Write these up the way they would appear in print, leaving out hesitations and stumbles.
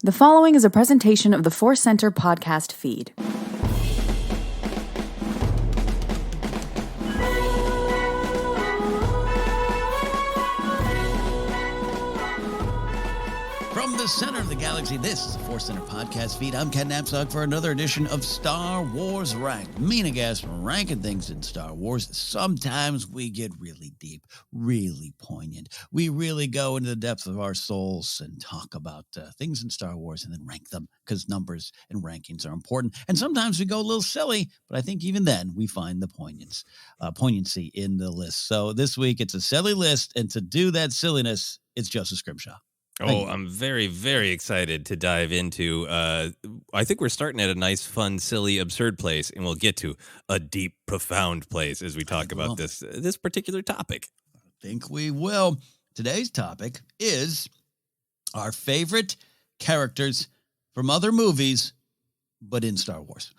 The following is a presentation of the Force Center podcast feed. From the center of the galaxy, this is the Force Center podcast feed. I'm Ken Knapsack for another edition of Star Wars Ranked. Mean guess ranking things in Star Wars. Sometimes we get really deep, really poignant. We really go into the depths of our souls and talk about things in Star Wars and then rank them because numbers and rankings are important. And sometimes we go a little silly, but I think even then we find the poignancy in the list. So this week it's a silly list, and to do that silliness, it's Joseph Scrimshaw. Oh, I'm very, very excited to dive into, I think we're starting at a nice, fun, silly, absurd place, and we'll get to a deep, profound place as we talk about this particular topic. I think we will. Today's topic is our favorite characters from other movies, but in Star Wars.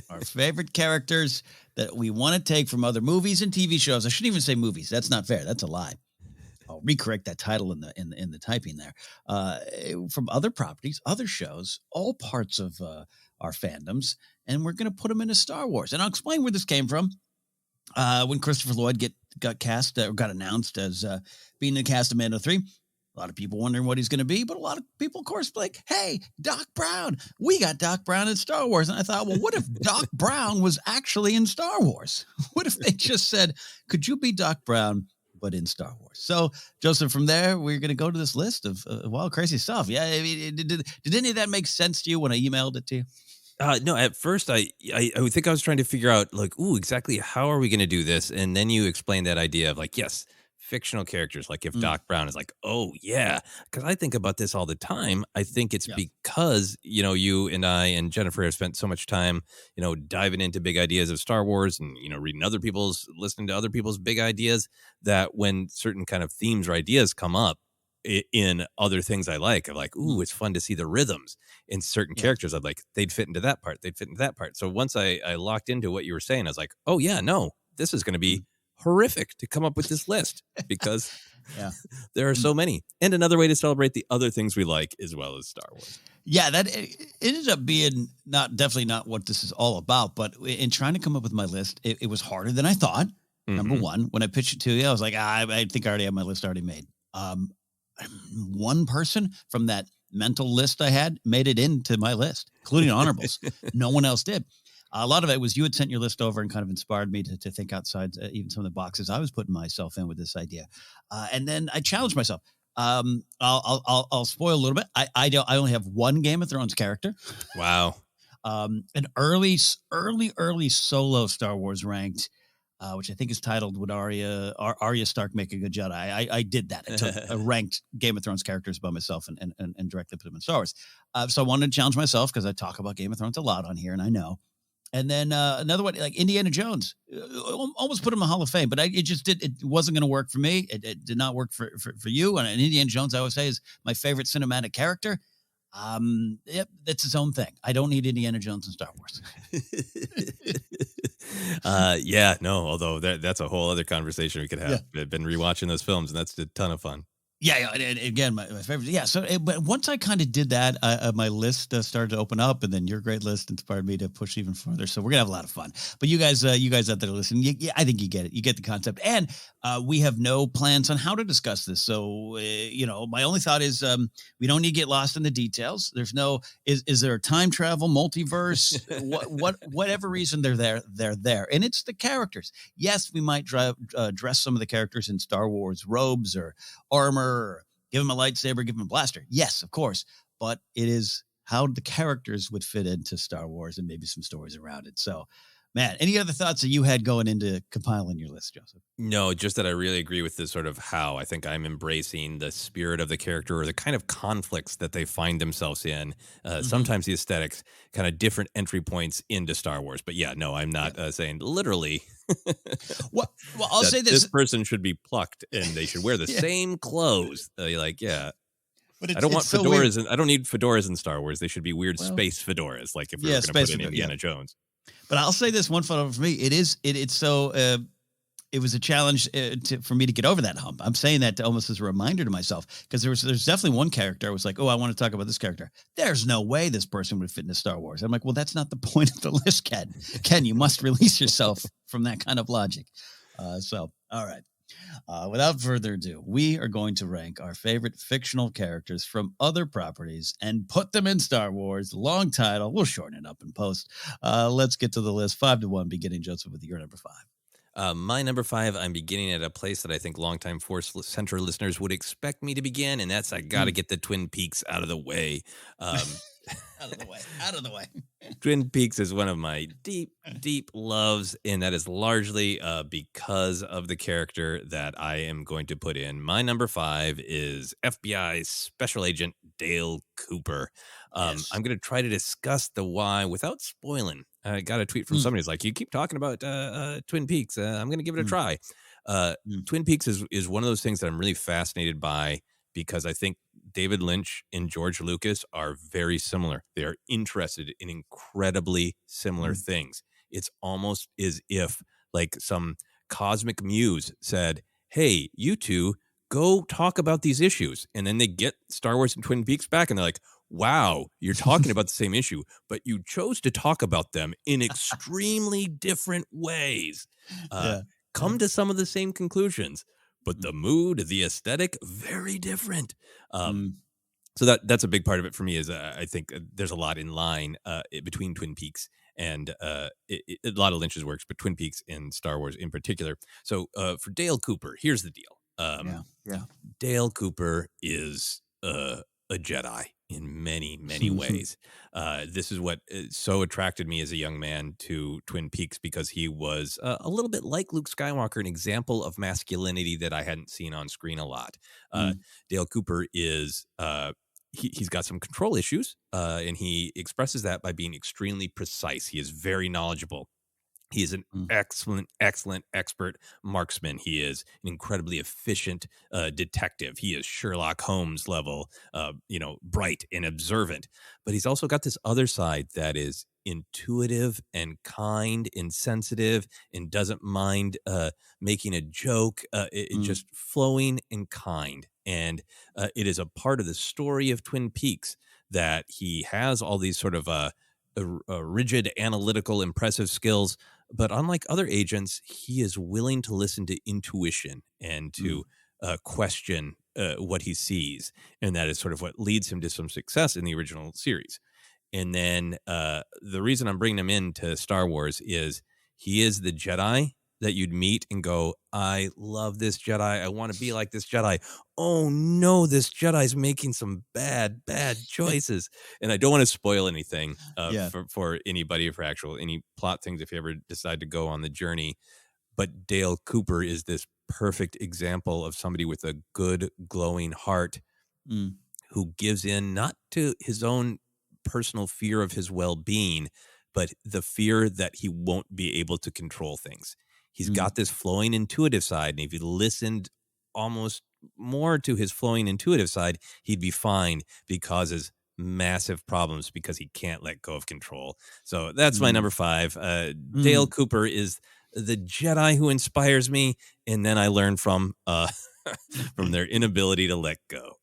Our favorite characters that we want to take from other movies and TV shows. I shouldn't even say movies. That's not fair. That's a lie. I'll recorrect that title in the typing there. From other properties, other shows, all parts of our fandoms, and we're going to put them into Star Wars. And I'll explain where this came from. When Christopher Lloyd got announced as being in the cast of Mando 3, a lot of people wondering what he's going to be, but a lot of people, of course, like, hey, Doc Brown, we got Doc Brown in Star Wars. And I thought, well, what if Doc Brown was actually in Star Wars? What if they just said, could you be Doc Brown, but in Star Wars? So, Joseph, from there, we're going to go to this list of wild, crazy stuff. Yeah, I mean, did any of that make sense to you when I emailed it to you? No, at first, I think I was trying to figure out, like, exactly how are we going to do this? And then you explained that idea of, like, yes, fictional characters, like if Doc Brown is like, oh, yeah, because I think about this all the time. I think it's because, you and I and Jennifer have spent so much time, diving into big ideas of Star Wars and, reading listening to other people's big ideas, that when certain kind of themes or ideas come up in other things I'm like, it's fun to see the rhythms in certain characters. I'm like, they'd fit into that part. They'd fit into that part. So once I locked into what you were saying, I was like, oh, yeah, no, this is going to be horrific to come up with this list because there are so many. And another way to celebrate the other things we like as well as Star Wars. Yeah, that it ended up being definitely not what this is all about. But in trying to come up with my list, it was harder than I thought. Mm-hmm. Number one, when I pitched it to you, I was like, I think I already have my list already made. One person from that mental list I had made it into my list, including honorables. No one else did. A lot of it was you had sent your list over and kind of inspired me to think outside even some of the boxes I was putting myself in with this idea. And then I challenged myself. I'll spoil a little bit. I only have one Game of Thrones character. Wow. An early solo Star Wars ranked, which I think is titled "Would Arya Stark Make a Good Jedi?" I did that. I took a ranked Game of Thrones characters by myself and directly put them in Star Wars. So I wanted to challenge myself because I talk about Game of Thrones a lot on here, and I know. And then another one, like Indiana Jones, almost put him in the Hall of Fame, but it wasn't going to work for me. It did not work for you. And Indiana Jones, I always say, is my favorite cinematic character. That's his own thing. I don't need Indiana Jones in Star Wars. Although that's a whole other conversation we could have. Yeah. I've been rewatching those films, and that's a ton of fun. Yeah, and again, my favorite. Yeah, but once I kind of did that, my list started to open up, and then your great list inspired me to push even further. So we're gonna have a lot of fun. But you guys out there listening, I think you get it. You get the concept, and we have no plans on how to discuss this. So my only thought is we don't need to get lost in the details. There's no is there a time travel, multiverse, whatever reason they're there, and it's the characters. Yes, we might dress some of the characters in Star Wars robes or armor. Or give him a lightsaber, give him a blaster. Yes, of course. But it is how the characters would fit into Star Wars and maybe some stories around it. So, man, any other thoughts that you had going into compiling your list, Joseph? No, just that I really agree with this sort of how I think I'm embracing the spirit of the character or the kind of conflicts that they find themselves in. Sometimes the aesthetics, kind of different entry points into Star Wars. But yeah, no, I'm not saying literally. Well, I'll say this person should be plucked and they should wear the same clothes. But I don't want fedoras, and I don't need fedoras in Star Wars. They should be weird space fedoras, like if we were going to put in Indiana Jones. But I'll say this one photo for me. It's so it was a challenge for me to get over that hump. I'm saying that almost as a reminder to myself, because there's definitely one character I was like, oh, I want to talk about this character. There's no way this person would fit into Star Wars. I'm like, well, that's not the point of the list, Ken. Ken, you must release yourself from that kind of logic. So, all right. Without further ado, we are going to rank our favorite fictional characters from other properties and put them in Star Wars. Long title. We'll shorten it up in post. Let's get to the list. 5-1, beginning, Joseph, with your number 5. My number 5, I'm beginning at a place that I think longtime Force Center listeners would expect me to begin, and that's I got to get the Twin Peaks out of the way. Out of the way. Twin Peaks is one of my deep, deep loves, and that is largely because of the character that I am going to put in. My number 5 is FBI Special Agent Dale Cooper. Yes. I'm going to try to discuss the why without spoiling. I got a tweet from somebody who's like, you keep talking about Twin Peaks. I'm going to give it a try. Twin Peaks is one of those things that I'm really fascinated by, because I think David Lynch and George Lucas are very similar. They are interested in incredibly similar things. It's almost as if like some cosmic muse said, hey, you two go talk about these issues. And then they get Star Wars and Twin Peaks back and they're like, wow, you're talking about the same issue, but you chose to talk about them in extremely different ways. Come to some of the same conclusions, but the mood, the aesthetic, very different. So that's a big part of it for me. Is I think there's a lot in line between Twin Peaks and a lot of Lynch's works, but Twin Peaks and Star Wars in particular. So for Dale Cooper, here's the deal. Dale Cooper is a Jedi in many, many ways. This is what so attracted me as a young man to Twin Peaks, because he was a little bit like Luke Skywalker, an example of masculinity that I hadn't seen on screen a lot. Dale Cooper is he's got some control issues, and he expresses that by being extremely precise. He is very knowledgeable. He is an excellent expert marksman. He is an incredibly efficient detective. He is Sherlock Holmes level, bright and observant. But he's also got this other side that is intuitive and kind and sensitive and doesn't mind making a joke. Just flowing and kind. And it is a part of the story of Twin Peaks that he has all these sort of rigid, analytical, impressive skills. But unlike other agents, he is willing to listen to intuition and to question what he sees. And that is sort of what leads him to some success in the original series. And then the reason I'm bringing him into Star Wars is he is the Jedi that you'd meet and go, I love this Jedi. I want to be like this Jedi. Oh no, this Jedi's making some bad choices. And I don't want to spoil anything for anybody, for any plot things if you ever decide to go on the journey. But Dale Cooper is this perfect example of somebody with a good, glowing heart who gives in not to his own personal fear of his well-being, but the fear that he won't be able to control things. He's got this flowing intuitive side, and if you listened almost more to his flowing intuitive side, he'd be fine, but he causes massive problems because he can't let go of control. So that's my number 5. Dale Cooper is the Jedi who inspires me, and then I learn from their inability to let go.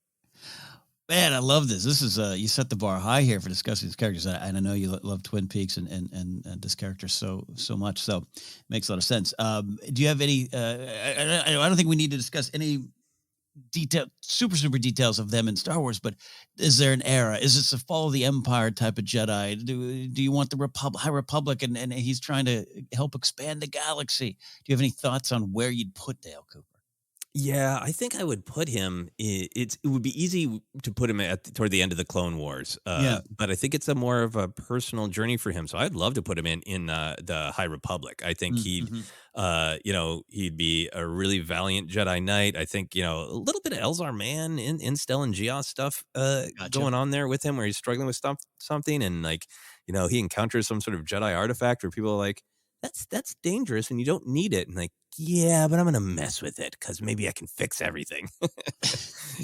Man, I love this. This is you set the bar high here for discussing these characters, and I know you love Twin Peaks and this character so much. So it makes a lot of sense. Do you have any? I don't think we need to discuss any super details of them in Star Wars. But is there an era? Is this a Fall of the Empire type of Jedi? Do you want the High Republic, and he's trying to help expand the galaxy? Do you have any thoughts on where you'd put Dale Cooper? Yeah, I think I would put him. It would be easy to put him toward the end of the Clone Wars. But I think it's a more of a personal journey for him. So I'd love to put him in the High Republic. I think he'd be a really valiant Jedi Knight. I think a little bit of Elzar Mann in Stellan Gios stuff going on there with him, where he's struggling with something, and he encounters some sort of Jedi artifact where people are like, that's dangerous and you don't need it. And like, yeah, but I'm going to mess with it because maybe I can fix everything.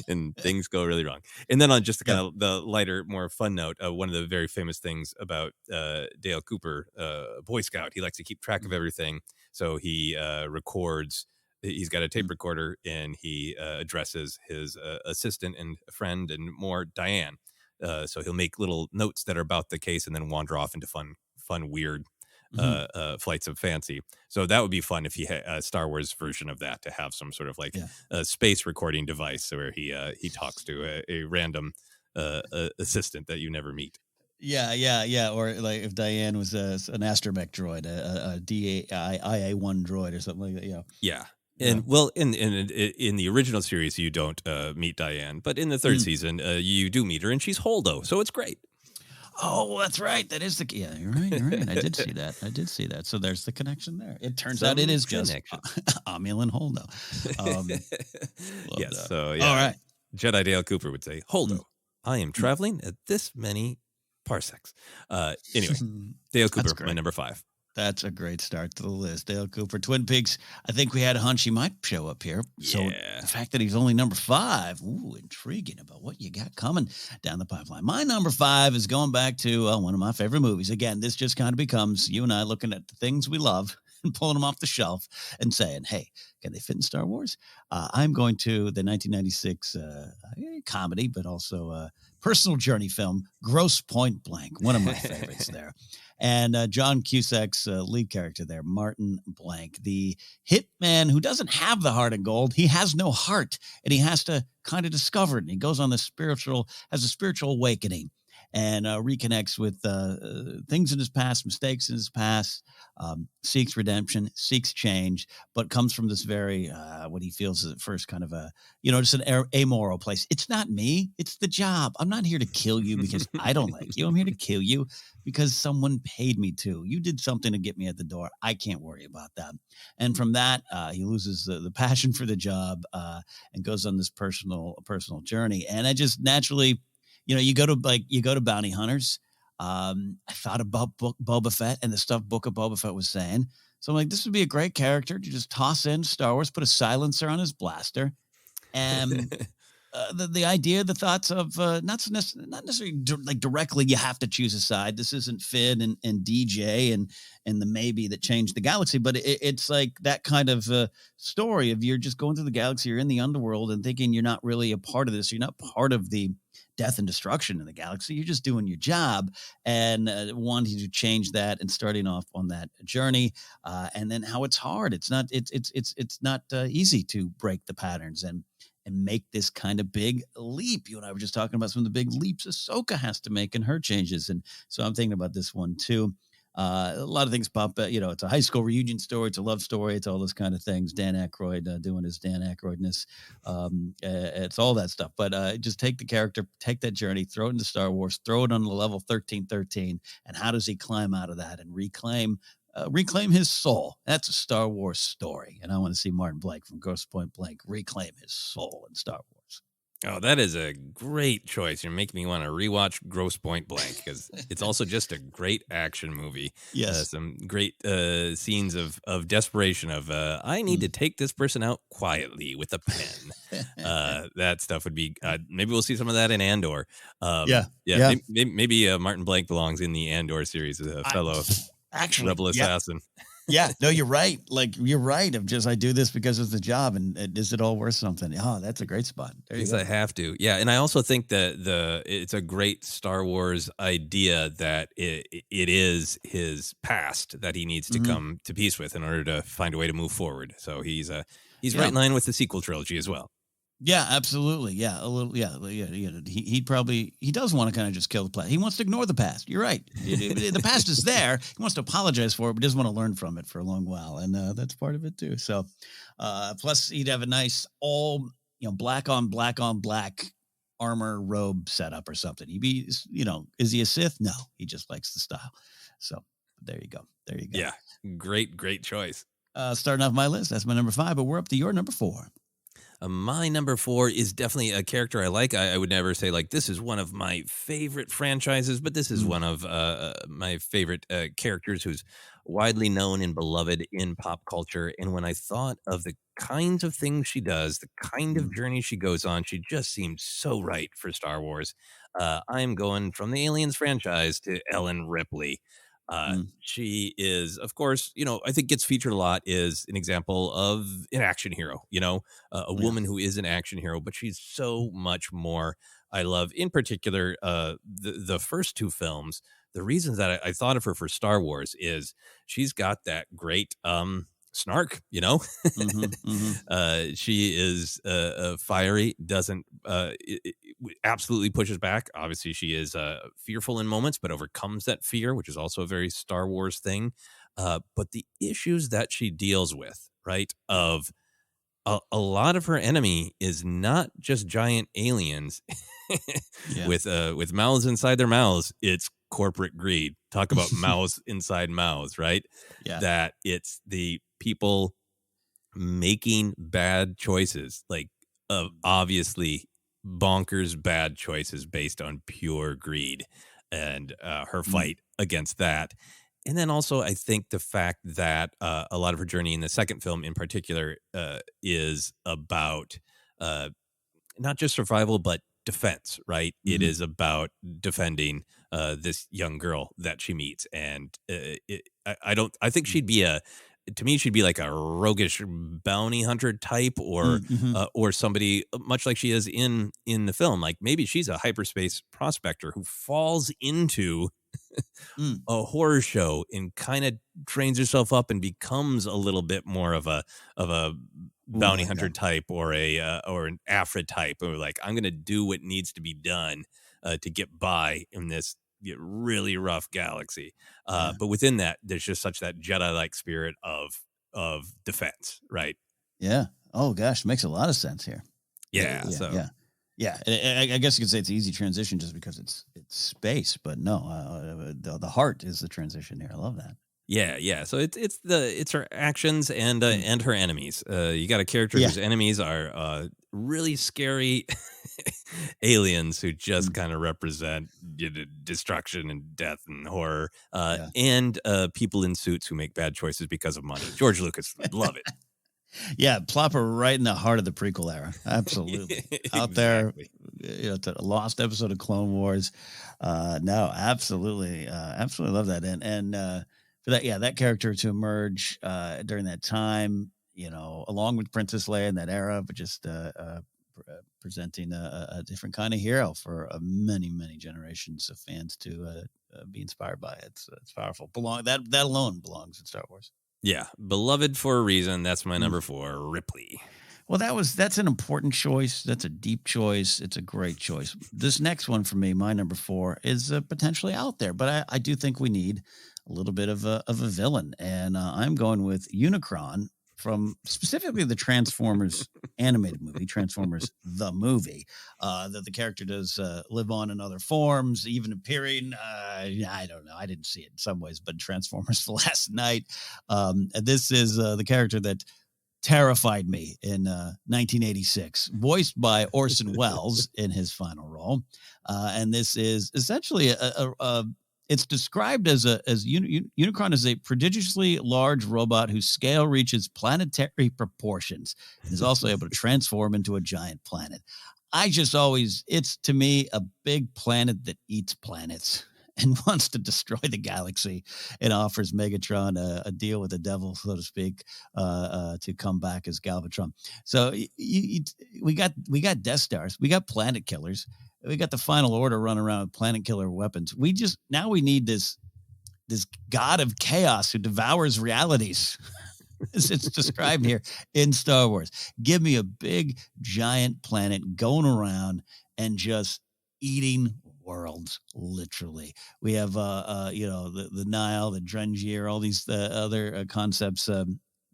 And things go really wrong. And then on just the kind of the lighter, more fun note, one of the very famous things about Dale Cooper, Boy Scout, he likes to keep track of everything. So he records. He's got a tape recorder, and he addresses his assistant and friend and more, Diane. So he'll make little notes that are about the case and then wander off into fun, weird flights of fancy. So that would be fun if he had a Star Wars version of that, to have some sort of like a space recording device where he talks to a random assistant that you never meet. Yeah. Or like if Diane was an astromech droid, a DAIA-1 droid or something like that. Yeah. And well, in the original series, you don't meet Diane, but in the third season, you do meet her, and she's Holdo, so it's great. Oh, that's right. That is you're right. I did see that. So there's the connection there. It turns out it is just Amulan Holdo. Yes. That. So yeah. All right. Jedi Dale Cooper would say, Holdo, I am traveling at this many parsecs. Anyway, Dale Cooper, my number 5. That's a great start to the list. Dale Cooper, Twin Peaks. I think we had a hunch he might show up here. So the fact that he's only number 5, intriguing about what you got coming down the pipeline. My number 5 is going back to one of my favorite movies. Again, this just kind of becomes you and I looking at the things we love and pulling them off the shelf and saying, hey, can they fit in Star Wars? I'm going to the 1996 comedy, but also personal journey film, Gross Point Blank, one of my favorites there. And John Cusack's lead character there, Martin Blank, the hitman who doesn't have the heart of gold. He has no heart, and he has to kind of discover it. And he goes on has a spiritual awakening, and reconnects with things in his past, mistakes in his past, seeks redemption, seeks change, but comes from this very, what he feels is at first kind of just an amoral place. It's not me. It's the job. I'm not here to kill you because I don't like you. I'm here to kill you because someone paid me to. You did something to get me at the door. I can't worry about that. And from that, he loses the passion for the job and goes on this personal journey. And I just naturally, you go to bounty hunters. I thought about Boba Fett and the stuff Book of Boba Fett was saying. So I'm like, this would be a great character to just toss in Star Wars, put a silencer on his blaster. And the idea, the thoughts of not necessarily like directly, you have to choose a side. This isn't Finn and DJ and the maybe that changed the galaxy, but it's like that kind of story of you're just going through the galaxy, you're in the underworld and thinking you're not really a part of this. You're not part of the death and destruction in the galaxy. You're just doing your job and wanting to change that and starting off on that journey. And then how it's hard. It's not easy to break the patterns and make this kind of big leap. You and I were just talking about some of the big leaps Ahsoka has to make in her changes. And so I'm thinking about this one too. A lot of things pop, it's a high school reunion story. It's a love story. It's all those kind of things. Dan Aykroyd doing his Dan Aykroydness. It's all that stuff. But just take the character, take that journey, throw it into Star Wars, throw it on the level 1313. And how does he climb out of that and reclaim his soul? That's a Star Wars story. And I want to see Martin Blank from Grosse Pointe Blank reclaim his soul in Star Wars. Oh, that is a great choice. You're making me want to rewatch Grosse Pointe Blank because it's also just a great action movie. Yes. Some great scenes of desperation of, I need to take this person out quietly with a pen. That stuff would be, maybe we'll see some of that in Andor. Maybe Martin Blank belongs in the Andor series as a fellow rebel assassin. Yeah, no, you're right. Like, you're right. I do this because it's the job, and is it all worth something? Oh, that's a great spot. Because I have to. Yeah, and I also think that it's a great Star Wars idea that it is his past that he needs to come to peace with in order to find a way to move forward. So he's right in line with the sequel trilogy as well. Yeah, absolutely. Yeah, a little. Yeah. He does want to kind of just kill the past. He wants to ignore the past. You're right. The past is there. He wants to apologize for it, but doesn't want to learn from it for a long while, and that's part of it too. So, plus he'd have a nice all black on black armor robe setup or something. He'd be, is he a Sith? No, he just likes the style. So there you go. Yeah, great choice. Starting off my list, that's my number 5, but we're up to your number 4. My number 4 is definitely a character I like. I would never say like this is one of my favorite franchises, but this is one of my favorite characters who's widely known and beloved in pop culture. And when I thought of the kinds of things she does, the kind of journey she goes on, she just seems so right for Star Wars. I'm going from the Aliens franchise to Ellen Ripley. She is, of course, I think gets featured a lot is an example of an action hero, a woman who is an action hero, but she's so much more. I love, in particular, the first two films. The reasons that I thought of her for Star Wars is she's got that great snark, she is fiery, doesn't absolutely pushes back. Obviously she is fearful in moments, but overcomes that fear, which is also a very Star Wars thing. But the issues that she deals with, right, of a lot of her enemy is not just giant aliens with mouths inside their mouths. It's corporate greed. Talk about mouths inside mouths, right? Yeah. That it's the people making bad choices, like obviously bonkers bad choices based on pure greed, and her fight against that. And then also, I think the fact that a lot of her journey in the second film in particular is about not just survival, but defense, right? It is about defending this young girl that she meets. And I think she'd be to me, she'd be like a roguish bounty hunter type, or somebody much like she is in the film. Like maybe she's a hyperspace prospector who falls into a horror show and kind of trains herself up and becomes a little bit more of a bounty hunter type, or an Afra type, or like, I'm going to do what needs to be done to get by in this really rough galaxy. But within that, there's just such that Jedi-like spirit of defense, right? Yeah. Oh gosh, makes a lot of sense here. Yeah. And I guess you could say it's an easy transition just because it's space, but no, the heart is the transition here. I love that. Yeah. So it's her actions and her enemies. You got a character whose enemies are really scary aliens who just kind of represent destruction and death and horror, and people in suits who make bad choices because of money. George Lucas, love it. Yeah, plop her right in the heart of the prequel era. Absolutely. Out there, the lost episode of Clone Wars. No, absolutely. Absolutely love that. And for that, that character to emerge during that time, along with Princess Leia in that era, but just presenting a different kind of hero for many, many generations of fans to be inspired by. It's powerful. That alone belongs in Star Wars. Yeah, beloved for a reason. That's my number 4, Ripley. Well, that's an important choice. That's a deep choice. It's a great choice. This next one for me, my number 4, is potentially out there, but I do think we need a little bit of a villain, and I'm going with Unicron from specifically the Transformers animated movie, Transformers the movie. That the character does live on in other forms, even appearing. I don't know. I didn't see it in some ways, but Transformers the Last Night. This is the character that terrified me in 1986, voiced by Orson Welles in his final role. And this is essentially it's described as Unicron is a prodigiously large robot whose scale reaches planetary proportions and is also able to transform into a giant planet. It's to me a big planet that eats planets and wants to destroy the galaxy. It offers Megatron a deal with the devil, so to speak, to come back as Galvatron. So we got Death Stars, we got planet killers, we got the Final Order running around with planet killer weapons. We need this god of chaos who devours realities. It's described here in Star Wars. Give me a big giant planet going around and just eating worlds, literally. We have the Nile, the Drengier, all these other concepts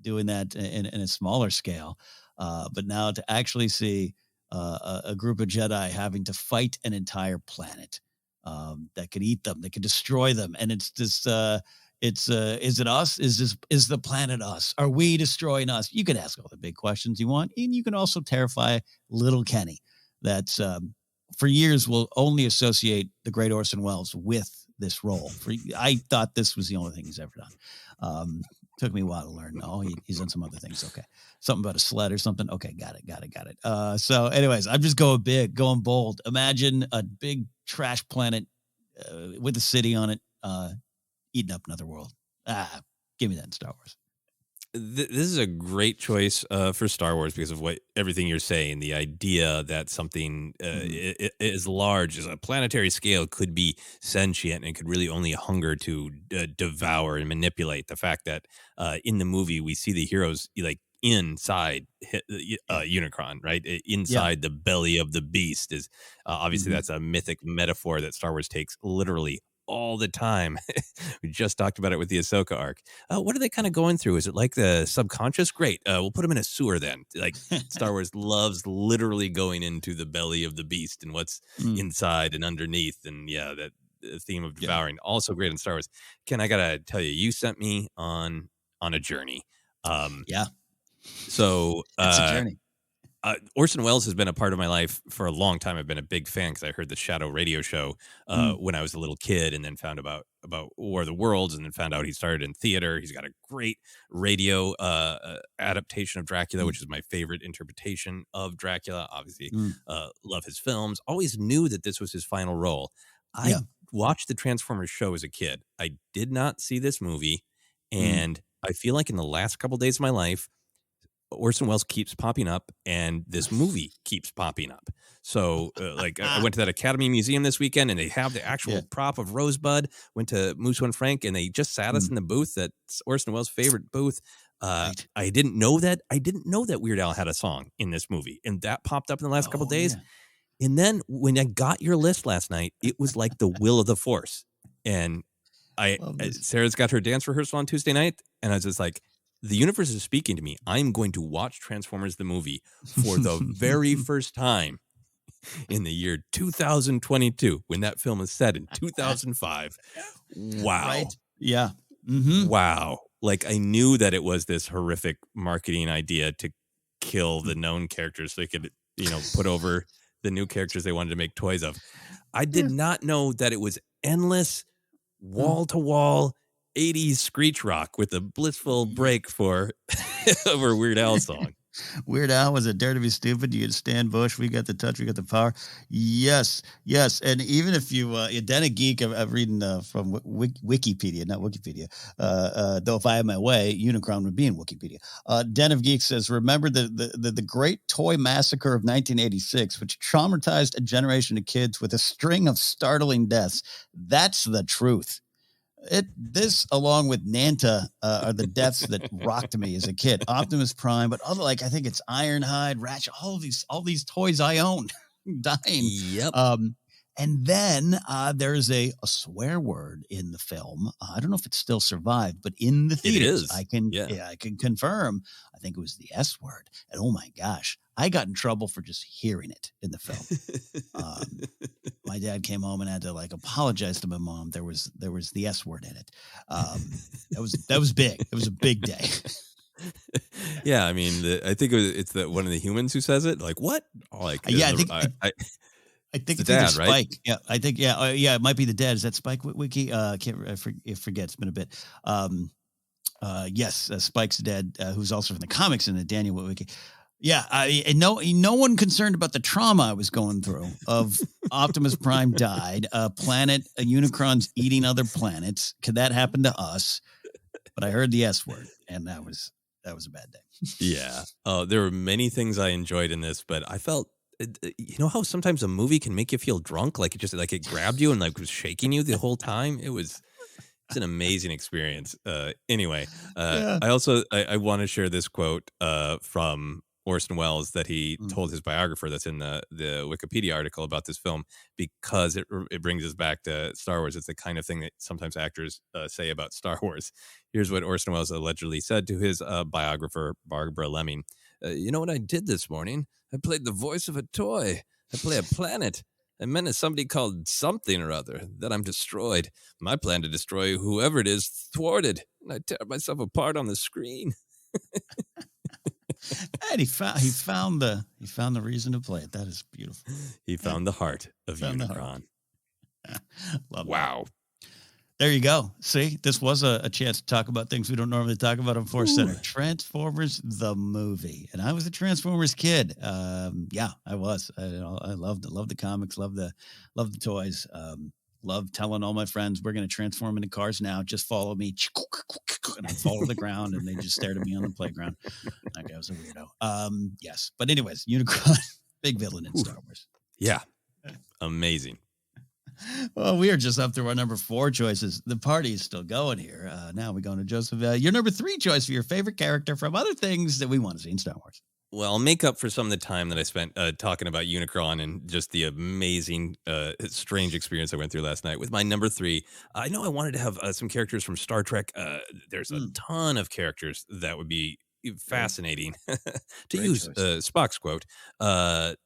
doing that in a smaller scale. But now to actually see a group of Jedi having to fight an entire planet that could eat them, that could destroy them, and it's just is it us? Is the planet us? Are we destroying us? You can ask all the big questions you want, and you can also terrify little Kenny. That's for years we'll only associate the great Orson Welles with this role. I thought this was the only thing he's ever done. Took me a while to learn. No, he's done some other things. Okay. Something about a sled or something. Okay. Got it. So anyways, I'm just going big, going bold. Imagine a big trash planet with a city on it, eating up another world. Give me that in Star Wars. This is a great choice for Star Wars because of everything you're saying. The idea that something as large as a planetary scale could be sentient and could really only hunger to devour and manipulate. The fact that in the movie we see the heroes like inside Unicron, right? Inside the belly of the beast is obviously that's a mythic metaphor that Star Wars takes literally all the time. We just talked about it with the Ahsoka arc. What are they kind of going through? Is it like the subconscious? Great. We'll put them in a sewer then. Like Star Wars loves literally going into the belly of the beast and what's inside and underneath. And that the theme of devouring also great in Star Wars. Ken, I gotta tell you, you sent me on a journey. So it's a journey. Orson Welles has been a part of my life for a long time. I've been a big fan because I heard the Shadow radio show when I was a little kid, and then found about War of the Worlds, and then found out he started in theater. He's got a great radio adaptation of Dracula, which is my favorite interpretation of Dracula. Obviously, love his films. Always knew that this was his final role. I watched the Transformers show as a kid. I did not see this movie, and I feel like in the last couple days of my life, Orson Welles keeps popping up and this movie keeps popping up. So I went to that Academy Museum this weekend and they have the actual prop of Rosebud. Went to Musso and Frank and they just sat us in the booth. That's Orson Welles' favorite booth. I didn't know that Weird Al had a song in this movie, and that popped up in the last couple of days. And then when I got your list last night, it was like the will of the Force. And Sarah's got her dance rehearsal on Tuesday night, and I was just like, the universe is speaking to me. I'm going to watch Transformers the movie for the very first time in the year 2022, when that film is set in 2005. Wow. Right? Yeah. Wow. Like, I knew that it was this horrific marketing idea to kill the known characters so they could, put over the new characters they wanted to make toys of. I did not know that it was endless, wall-to-wall 80s screech rock with a blissful break for over Weird Al song. Weird Al was a dare to be stupid. You get Stan Bush. We got the touch. We got the power. Yes. And even if you, Den of Geek, I'm reading from Wikipedia, not Wikipedia. Though if I had my way, Unicron would be in Wikipedia. Den of Geek says, remember the great toy massacre of 1986, which traumatized a generation of kids with a string of startling deaths. That's the truth. This, along with Nanta, are the deaths that rocked me as a kid. Optimus Prime, but other I think it's Ironhide, Ratchet, all these toys I owned dying. Yep. And then there's a swear word in the film. I don't know if it still survived, but in the theaters, I can confirm. I think it was the S word. And oh my gosh, I got in trouble for just hearing it in the film. My dad came home and had to apologize to my mom. There was the S word in it. That was big. It was a big day. Yeah, I mean, I think it's one of the humans who says it. Like, what? I think it's dad, Spike. Right? Yeah, I think it might be the dad. Is that Spike Wiki? I forget. It's been a bit. Yes, Spike's dad, who's also from the comics in the Daniel Wiki. Yeah, no one concerned about the trauma I was going through of Optimus Prime died, a Unicron's eating other planets. Could that happen to us? But I heard the S word, and that was a bad day. Yeah. There were many things I enjoyed in this, but I felt, how sometimes a movie can make you feel drunk, it grabbed you and was shaking you the whole time. It's an amazing experience. Anyway, I also I want to share this quote from Orson Welles that he told his biographer that's in the Wikipedia article about this film, because it brings us back to Star Wars. It's the kind of thing that sometimes actors say about Star Wars. Here's what Orson Welles allegedly said to his biographer, Barbara Lemming. You know what I did this morning? I played the voice of a toy. I play a planet. I meant as somebody called something or other. Then I'm destroyed. My plan to destroy whoever it is thwarted, and I tear myself apart on the screen. And he found the reason to play it. That is beautiful. He found the heart of Unicron. Love wow. There you go. See, this was a chance to talk about things we don't normally talk about on Force Center. Transformers, the movie. And I was a Transformers kid. Yeah, I was. I loved the comics, loved the toys. Loved telling all my friends, we're going to transform into cars now. Just follow me. And I follow the ground, and they just stared at me on the playground. That guy was a weirdo. Yes. But anyways, Unicron, big villain in Star Wars. Yeah. Amazing. Well, we are just up through our number 4 choices. The party is still going here. Now we're going to Joseph. Your number 3 choice for your favorite character from other things that we want to see in Star Wars. Well, I'll make up for some of the time that I spent talking about Unicron and just the amazing, strange experience I went through last night with my number 3. I know I wanted to have some characters from Star Trek. There's a ton of characters that would be fascinating to use Spock's quote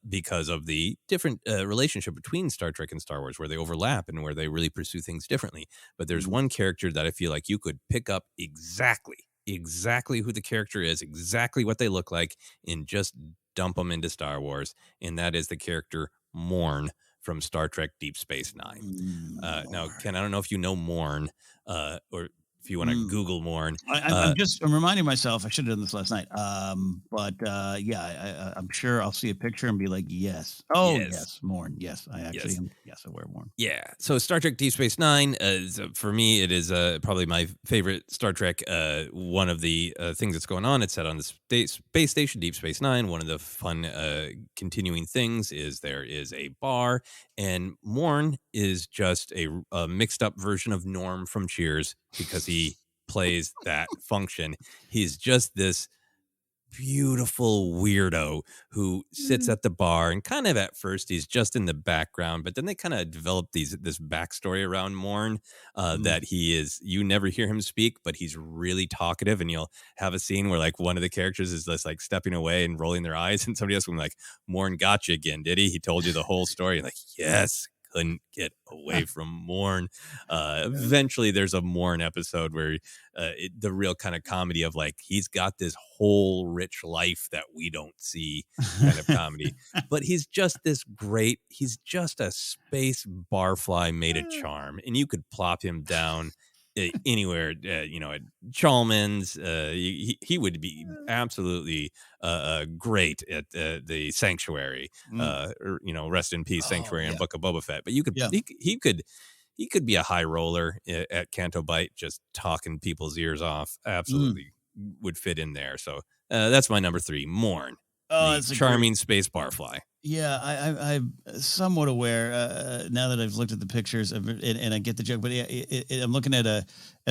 because of the different relationship between Star Trek and Star Wars, where they overlap and where they really pursue things differently. But there's one character that I feel like you could pick up exactly who the character is, exactly what they look like, and just dump them into Star Wars. And that is the character Morn from Star Trek Deep Space Nine. Now, Ken, I don't know if you know Morn or if you want to Google Morn. I'm reminding myself, I should have done this last night. Yeah, I'm sure I'll see a picture and be like, yes. Oh, yes, Morn. Yes, I actually am. Yes, I wear Morn. Yeah. So Star Trek Deep Space Nine, for me, it is probably my favorite Star Trek. One of the things that's going on, it's set on the space station, Deep Space Nine. One of the fun continuing things is there is a bar, and Morn is just a mixed up version of Norm from Cheers, because he plays that function. He's just this beautiful weirdo who sits at the bar, and kind of at first he's just in the background, but then they kind of develop this backstory around Morn that he is, you never hear him speak, but he's really talkative, and you'll have a scene where like one of the characters is just like stepping away and rolling their eyes, and somebody else will be like, Morn got you again, did he? He told you the whole story. Like, yes, couldn't get away from Morn. Eventually there's a Morn episode where the real kind of comedy of like, he's got this whole rich life that we don't see kind of comedy, but he's just he's just a space barfly made of charm, and you could plop him down anywhere, at Chalmers. He would be absolutely great at the Sanctuary, rest in peace, Sanctuary and Book of Boba Fett. But you could, he could be a high roller at Canto Bight, just talking people's ears off. Absolutely would fit in there. So that's my number 3, Morn. Oh, that's charming space barfly. Yeah, I'm somewhat aware now that I've looked at the pictures and I get the joke. But I'm looking at a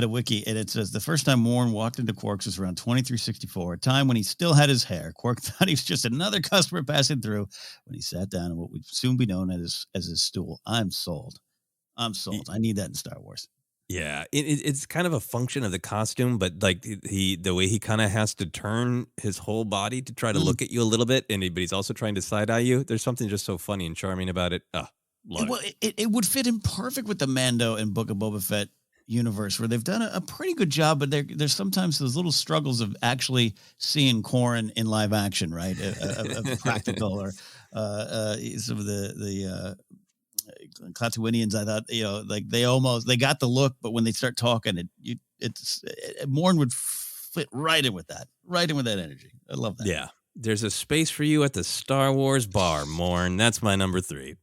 wiki, and it says the first time Morn walked into Quark's was around 2364, a time when he still had his hair. Quark thought he was just another customer passing through when he sat down in what would soon be known as his stool. I'm sold. I need that in Star Wars. Yeah, it's kind of a function of the costume, but like the way he kind of has to turn his whole body to try to look at you a little bit, but he's also trying to side eye you. There's something just so funny and charming about it. It would fit in perfect with the Mando and Book of Boba Fett universe, where they've done a pretty good job, but there's sometimes those little struggles of actually seeing Corran in live action, right? Of practical or some of the Klatooinians, I thought, like they got the look, but when they start talking, Morn would fit right in with that energy. I love that. Yeah, there's a space for you at the Star Wars bar, Morn. That's my number 3.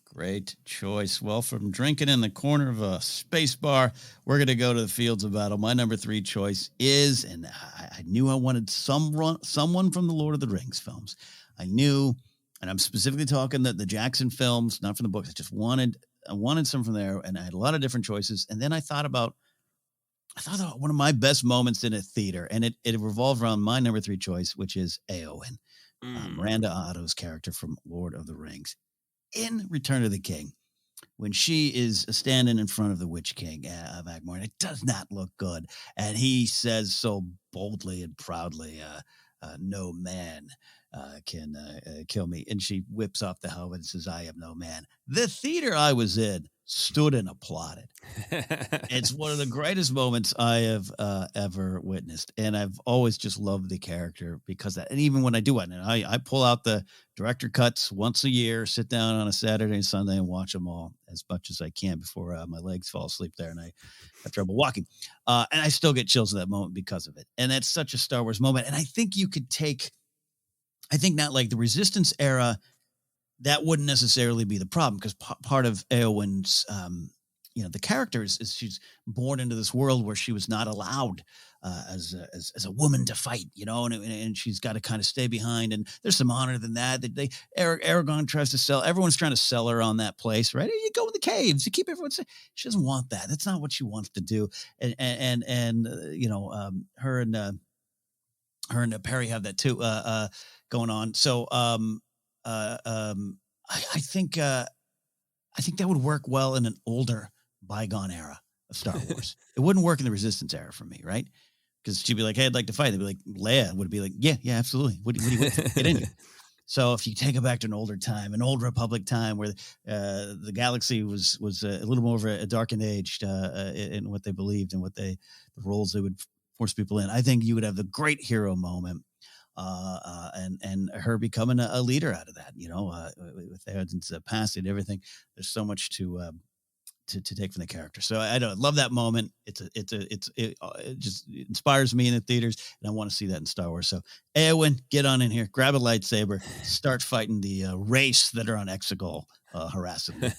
Great choice. Well, from drinking in the corner of a space bar, we're going to go to the fields of battle. My number 3 choice is, and I knew I wanted someone from the Lord of the Rings films. I knew. And I'm specifically talking the Jackson films, not from the books. I wanted some from there, and I had a lot of different choices. And then I thought about one of my best moments in a theater, and it revolved around my number 3 choice, which is Eowyn, Miranda Otto's character from Lord of the Rings, in Return of the King, when she is standing in front of the Witch King of Agmore, and it does not look good, and he says so boldly and proudly, "No man can kill me. And she whips off the helmet and says, I am no man. The theater I was in stood and applauded. It's one of the greatest moments I have ever witnessed. And I've always just loved the character because that, and even when I do it, and I pull out the director cuts once a year, sit down on a Saturday and Sunday and watch them all as much as I can before my legs fall asleep there and I have trouble walking. And I still get chills at that moment because of it. And that's such a Star Wars moment. And I think you could take, I think not like the Resistance era, that wouldn't necessarily be the problem because part of Eowyn's, the character is she's born into this world where she was not allowed as a woman to fight, and she's got to kind of stay behind. And there's some honor than that. Aragorn tries to sell. Everyone's trying to sell her on that place, right? You go in the caves. You keep everyone safe. She doesn't want that. That's not what she wants to do. And her and Perry have that too going on. So I think that would work well in an older bygone era of Star Wars. It wouldn't work in the Resistance era for me, right? Because she'd be like, hey, I'd like to fight. They'd be like, Leia would be like, yeah, absolutely. What do you get in here? So if you take it back to an older time, an old Republic time where the galaxy was a little more of a darkened age in what they believed and the roles they would force people in, I think you would have the great hero moment. And her becoming a leader out of that, with Theoden's passing and everything. There's so much to take from the character. So I love that moment. It just inspires me in the theaters, and I want to see that in Star Wars. So Eowyn, get on in here, grab a lightsaber, start fighting the race that are on Exegol, harassing them.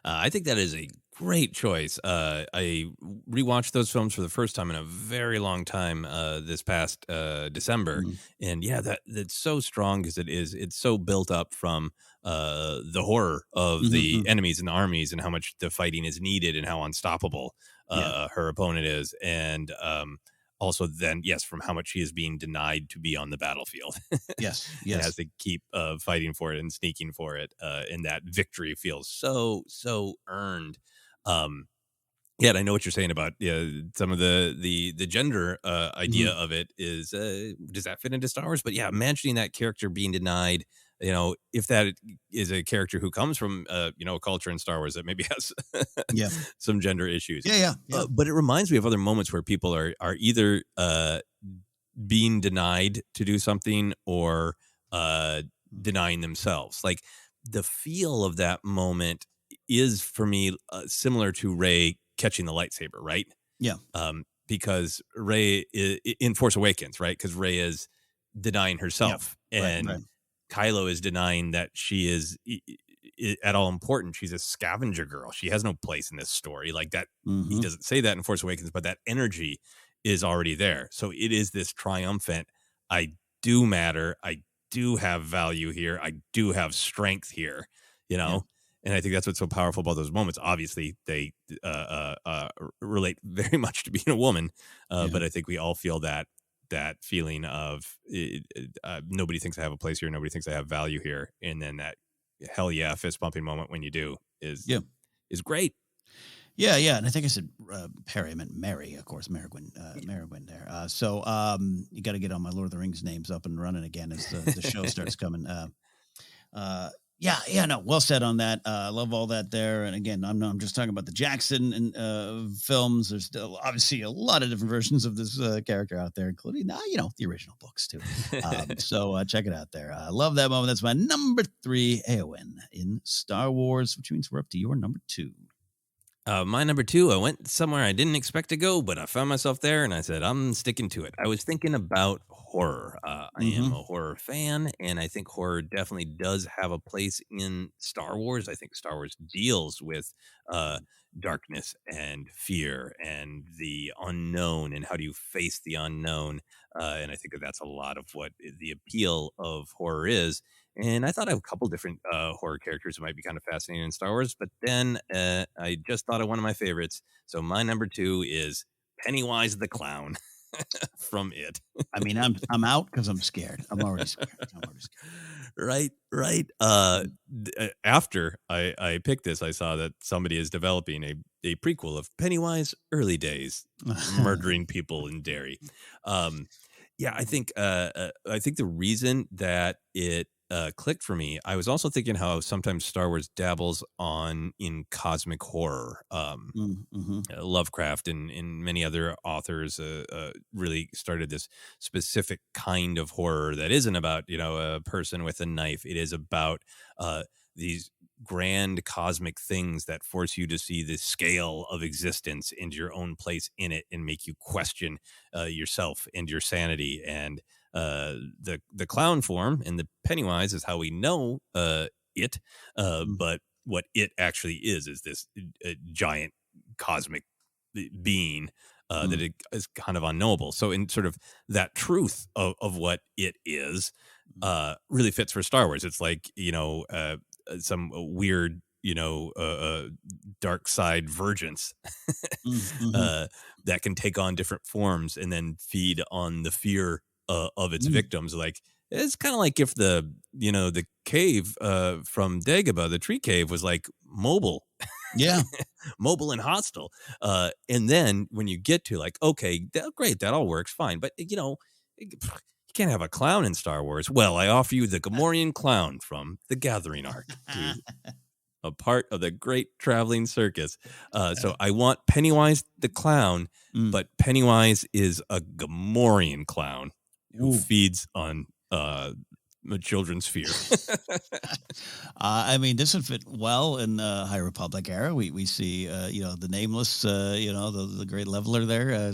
I think that is a great choice. I rewatched those films for the first time in a very long time this past December, and yeah, that's so strong because it's so built up from the horror of the enemies and the armies and how much the fighting is needed and how unstoppable her opponent is, and also then from how much she is being denied to be on the battlefield. Yes. And has to keep fighting for it and sneaking for it, and that victory feels so earned. And I know what you're saying about some of the gender idea of it is does that fit into Star Wars? But imagining that character being denied, if that is a character who comes from a culture in Star Wars that maybe has some gender issues. But it reminds me of other moments where people are either being denied to do something or denying themselves. Like the feel of that moment is for me similar to Rey catching the lightsaber, right? Because Rey in Force Awakens, right? Because Rey is denying herself, and Kylo is denying that she is at all important. She's a scavenger girl. She has no place in this story. Like that, he doesn't say that in Force Awakens, but that energy is already there. So it is this triumphant, I do matter. I do have value here. I do have strength here, And I think that's what's so powerful about those moments. Obviously, they relate very much to being a woman, but I think we all feel that feeling of nobody thinks I have a place here, nobody thinks I have value here, and then that hell yeah fist pumping moment when you do is great. And I think I said Perry. I meant Mary, of course, Merwin there. So you got to get all my Lord of the Rings names up and running again as the show starts coming. Well said on that. I love all that there. And again, I'm just talking about the Jackson and films. There's still obviously a lot of different versions of this character out there, including the original books too. So check it out there. I love that moment. That's my number 3, Eowyn in Star Wars, which means we're up to your number 2. My number 2, I went somewhere I didn't expect to go, but I found myself there, and I said, I'm sticking to it. I was thinking about horror. I am a horror fan, and I think horror definitely does have a place in Star Wars. I think Star Wars deals with darkness and fear and the unknown, and how do you face the unknown. And I think that's a lot of what the appeal of horror is. And I thought of a couple different horror characters who might be kind of fascinating in Star Wars, but then I just thought of one of my favorites. So my number 2 is Pennywise the Clown from It. I mean, I'm out because I'm scared. I'm already scared. Right. After I picked this, I saw that somebody is developing a prequel of Pennywise early days, murdering people in Derry. Yeah, I think the reason that it clicked for me, I was also thinking how sometimes Star Wars dabbles in cosmic horror. Mm-hmm. Lovecraft and many other authors really started this specific kind of horror that isn't about a person with a knife. It is about these grand cosmic things that force you to see the scale of existence and your own place in it and make you question yourself and your sanity. And the clown form and the Pennywise is how we know it, but what it actually is this giant cosmic being that it is kind of unknowable. So in sort of that truth of what it is really fits for Star Wars. It's like some weird dark side vergence that can take on different forms and then feed on the fear of its victims. Like it's kind of like if the cave from Dagobah, the tree cave, was like mobile. Yeah. Mobile and hostile. And then when you get to like, okay, great, that all works fine. But you can't have a clown in Star Wars. Well, I offer you the Gamorian Clown from the Gathering arc, a part of the great traveling circus. So I want Pennywise the Clown, but Pennywise is a Gamorian clown who feeds on children's fear. I mean, this would fit well in the High Republic era. We see, the Nameless, the great leveler there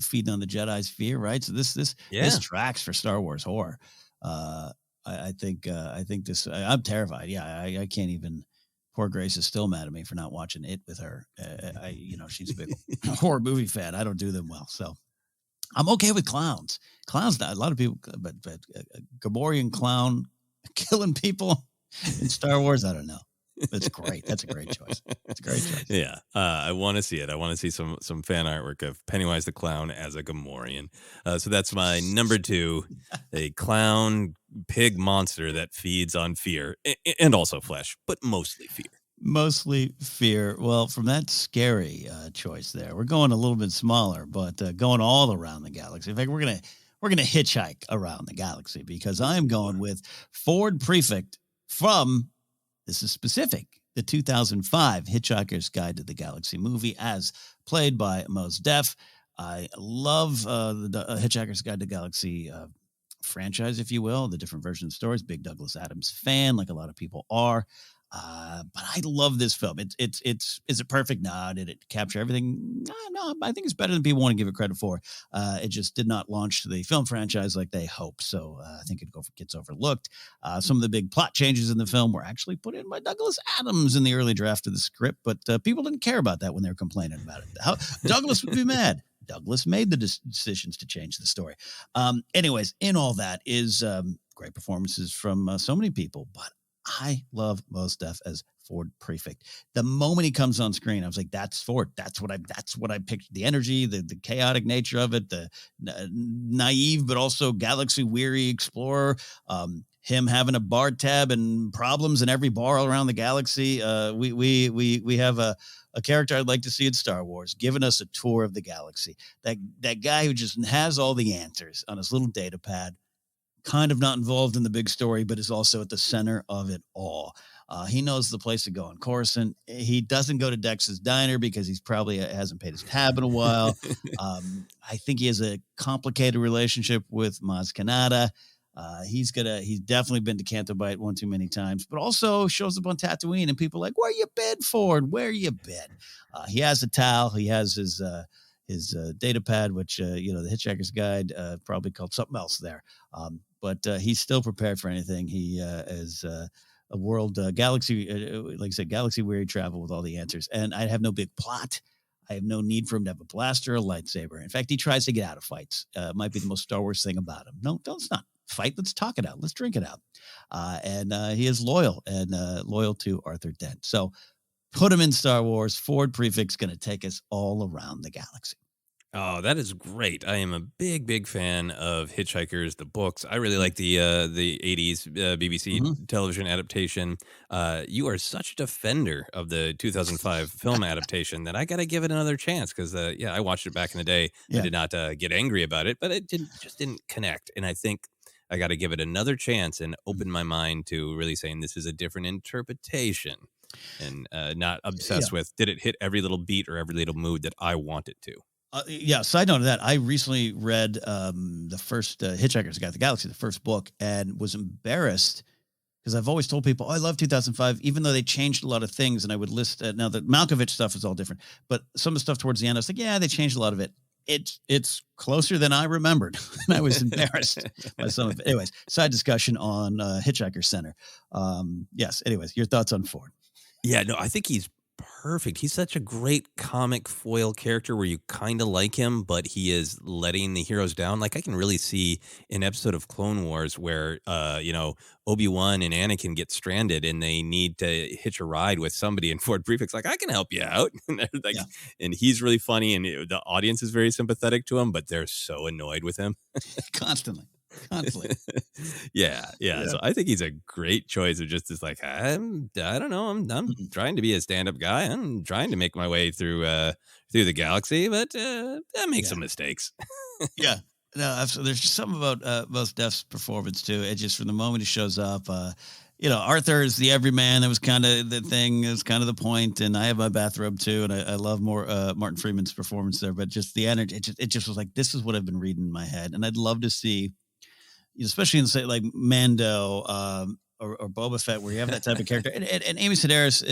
feeding on the Jedi's fear, right? So this tracks for Star Wars horror. I think this. I'm terrified. Yeah, I can't even. Poor Grace is still mad at me for not watching it with her. She's a big horror movie fan. I don't do them well, so. I'm okay with clowns. Clowns, a lot of people, but Gamorian clown killing people in Star Wars, I don't know. That's great. That's a great choice. It's a great choice. Yeah, I want to see it. I want to see some fan artwork of Pennywise the Clown as a Gamorrean. So that's my number 2, a clown pig monster that feeds on fear and also flesh, but mostly fear. Mostly fear. Well, from that scary choice there, we're going a little bit smaller, but going all around the galaxy. In fact, we're gonna hitchhike around the galaxy because I'm going with Ford Prefect from, this is specific, the 2005 Hitchhiker's Guide to the Galaxy movie, as played by Mos Def. I love the Hitchhiker's Guide to the Galaxy franchise, if you will, the different versions of stories. Big Douglas Adams fan, like a lot of people are. But I love this film. Is it perfect? No. Did it capture everything? No. I think it's better than people want to give it credit for. It just did not launch the film franchise like they hoped. So I think it gets overlooked. Some of the big plot changes in the film were actually put in by Douglas Adams in the early draft of the script, but people didn't care about that when they were complaining about it. Douglas would be mad. Douglas made the decisions to change the story. Anyways, in all that is great performances from so many people, but I love Mos Def as Ford Prefect. The moment he comes on screen, I was like, "That's Ford. That's what I pictured. The energy, the chaotic nature of it, the naive but also galaxy weary explorer. Him having a bar tab and problems in every bar all around the galaxy. We have a character I'd like to see in Star Wars, giving us a tour of the galaxy. That guy who just has all the answers on his little data pad." Kind of not involved in the big story, but is also at the center of it all. He knows the place to go on Coruscant. He doesn't go to Dex's Diner because he's probably hasn't paid his tab in a while. I think he has a complicated relationship with Maz Kanata. He's definitely been to Canto Bight one too many times, but also shows up on Tatooine and people are like, "Where you been, Ford? Where you been?" He has a towel. He has his data pad, which, the Hitchhiker's Guide probably called something else there. But he's still prepared for anything. He is a world galaxy, like I said, galaxy weary travel with all the answers. And I have no big plot. I have no need for him to have a blaster or a lightsaber. In fact, he tries to get out of fights. Might be the most Star Wars thing about him. No, let's not fight. Let's talk it out. Let's drink it out. And he is loyal to Arthur Dent. So put him in Star Wars. Ford Prefect's going to take us all around the galaxy. Oh, that is great. I am a big fan of Hitchhikers, the books. I really like the 80s BBC Hmm. television adaptation. You are such a defender of the 2005 film adaptation that I got to give it another chance because, yeah, I watched it back in the day. I Yeah. did not get angry about it, but it just didn't connect. And I think I got to give it another chance and open my mind to really saying this is a different interpretation and not Yeah. obsessed with did it hit every little beat or every little mood that I want it to. Yeah. Side note of that, I recently read the first Hitchhiker's Guide to the Galaxy, the first book, and was embarrassed because I've always told people, oh, I love 2005, even though they changed a lot of things. And I would list now the Malkovich stuff is all different, but some of the stuff towards the end, I was like, yeah, they changed a lot of it. It's closer than I remembered, and I was embarrassed by some of it. Anyways, side discussion on Hitchhiker Center. Yes. Anyways, your thoughts on Ford? Yeah, no, I think he's perfect. He's such a great comic foil character where you kind of like him, but he is letting the heroes down. Like I can really see an episode of Clone Wars where Obi-Wan and Anakin get stranded and they need to hitch a ride with somebody, and Ford Prefect's like, I can help you out. And they're like, Yeah. and he's really funny, and the audience is very sympathetic to him, but they're so annoyed with him. Constantly. Constantly. Yeah. So I think he's a great choice of just this like I don't know. I'm Mhm. trying to be a stand up guy. I'm trying to make my way through the galaxy, but I make some mistakes. Yeah. No, absolutely. There's just something about Most Def's performance too. It just from the moment he shows up, Arthur is the everyman. That was kind of the thing. It was kind of the point. And I have my bathrobe too, and I love more Martin Freeman's performance there. But just the energy, it just was like this is what I've been reading in my head, and I'd love to see, especially in say like Mando. Or Boba Fett, where you have that type of character, and Amy Sedaris,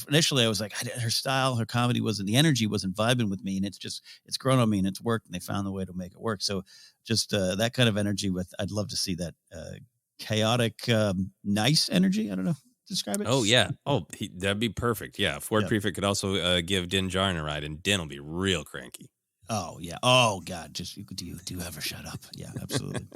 initially I was like, her style, her comedy wasn't, the energy wasn't vibing with me, and it's grown on me, and it's worked, and they found the way to make it work. So just that kind of energy I'd love to see that chaotic, nice energy. I don't know, describe it. Oh yeah. Oh, that'd be perfect. Yeah. Ford Yeah. Prefect could also give Din Djarin a ride, and Din will be real cranky. Oh yeah. Oh God. Just do you ever shut up? Yeah, absolutely,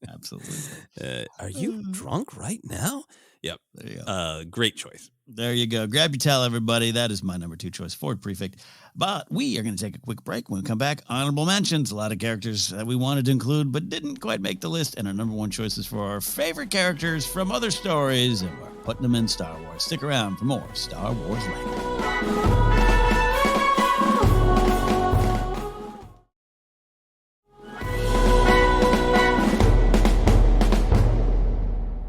absolutely. Are you drunk right now? Yep. There you go. Great choice. There you go. Grab your towel, everybody. That is my number 2 choice, Ford Prefect. But we are going to take a quick break. When we come back, honorable mentions. A lot of characters that we wanted to include but didn't quite make the list. And our number 1 choices for our favorite characters from other stories. And we're putting them in Star Wars. Stick around for more Star Wars Ranking.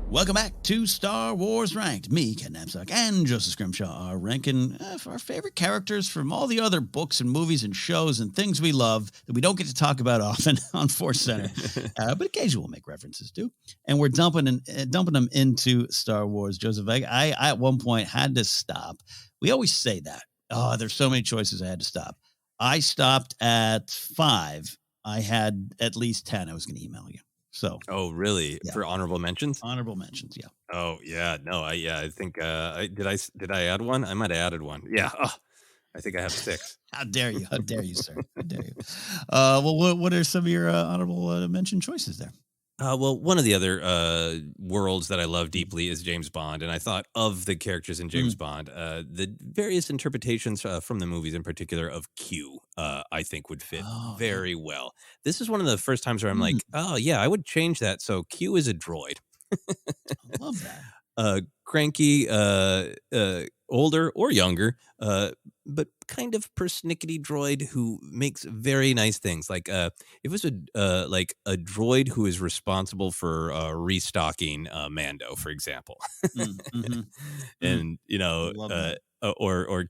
Welcome back to Star Wars Ranked. Me, Ken Knapsack, and Joseph Scrimshaw are ranking for our favorite characters from all the other books and movies and shows and things we love that we don't get to talk about often on Force Center, but occasionally we'll make references to. And we're dumping them into Star Wars. Joseph, I at one point had to stop. We always say that. Oh, there's so many choices I had to stop. I stopped at 5. I had at least 10. I was going to email you. So, oh, really? Yeah. For honorable mentions? Honorable mentions, yeah. Oh, yeah. No, I think did I add one? I might have added one. Yeah. Oh, I think I have 6. How dare you? How dare you, sir? How dare you? Well, what are some of your honorable mention choices there? Well, one of the other worlds that I love deeply is James Bond, and I thought of the characters in James Bond, the various interpretations from the movies, in particular of Q, I think would fit very well. This is one of the first times where I'm like, oh yeah, I would change that. So Q is a droid. I love that. Cranky, older or younger, but kind of persnickety droid who makes very nice things. Like if it was a droid who is responsible for restocking Mando, for example, and or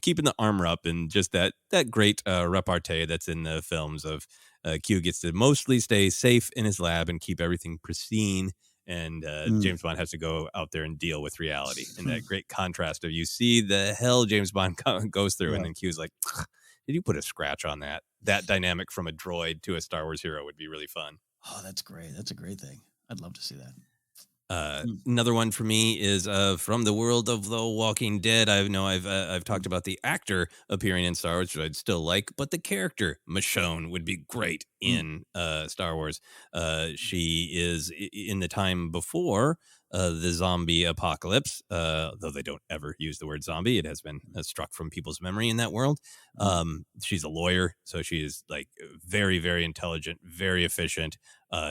keeping the armor up, and just that great repartee that's in the films of Q gets to mostly stay safe in his lab and keep everything pristine. And James Bond has to go out there and deal with reality. And that great contrast of you see the hell James Bond goes through, and then Q's like, did you put a scratch on that? That dynamic from a droid to a Star Wars hero would be really fun. Oh, that's great. That's a great thing. I'd love to see that. Another one for me is from the world of The Walking Dead. I've talked about the actor appearing in Star Wars, which I'd still like, but the character Michonne would be great in Star Wars. She is in the time before the zombie apocalypse, though they don't ever use the word zombie. It has been struck from people's memory in that world. She's a lawyer, so she is like very, very intelligent, very efficient.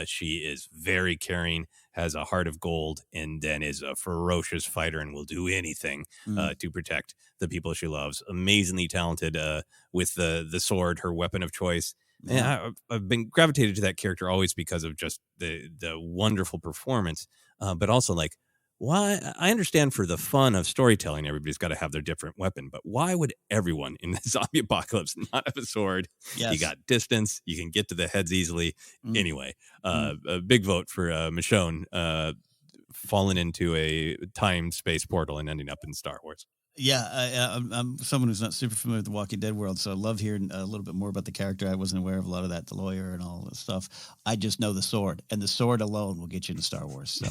She is very caring, has a heart of gold, and then is a ferocious fighter and will do anything to protect the people she loves. Amazingly talented with the sword, her weapon of choice. Yeah. And I've been gravitated to that character always because of just the wonderful performance, but also like, why? I understand for the fun of storytelling, everybody's got to have their different weapon, but why would everyone in the zombie apocalypse not have a sword? Yes. You got distance, you can get to the heads easily. Anyway, a big vote for Michonne falling into a time-space portal and ending up in Star Wars. Yeah, I'm someone who's not super familiar with the Walking Dead world, so I love hearing a little bit more about the character. I wasn't aware of a lot of that, the lawyer and all this stuff. I just know the sword, and the sword alone will get you into Star Wars. So,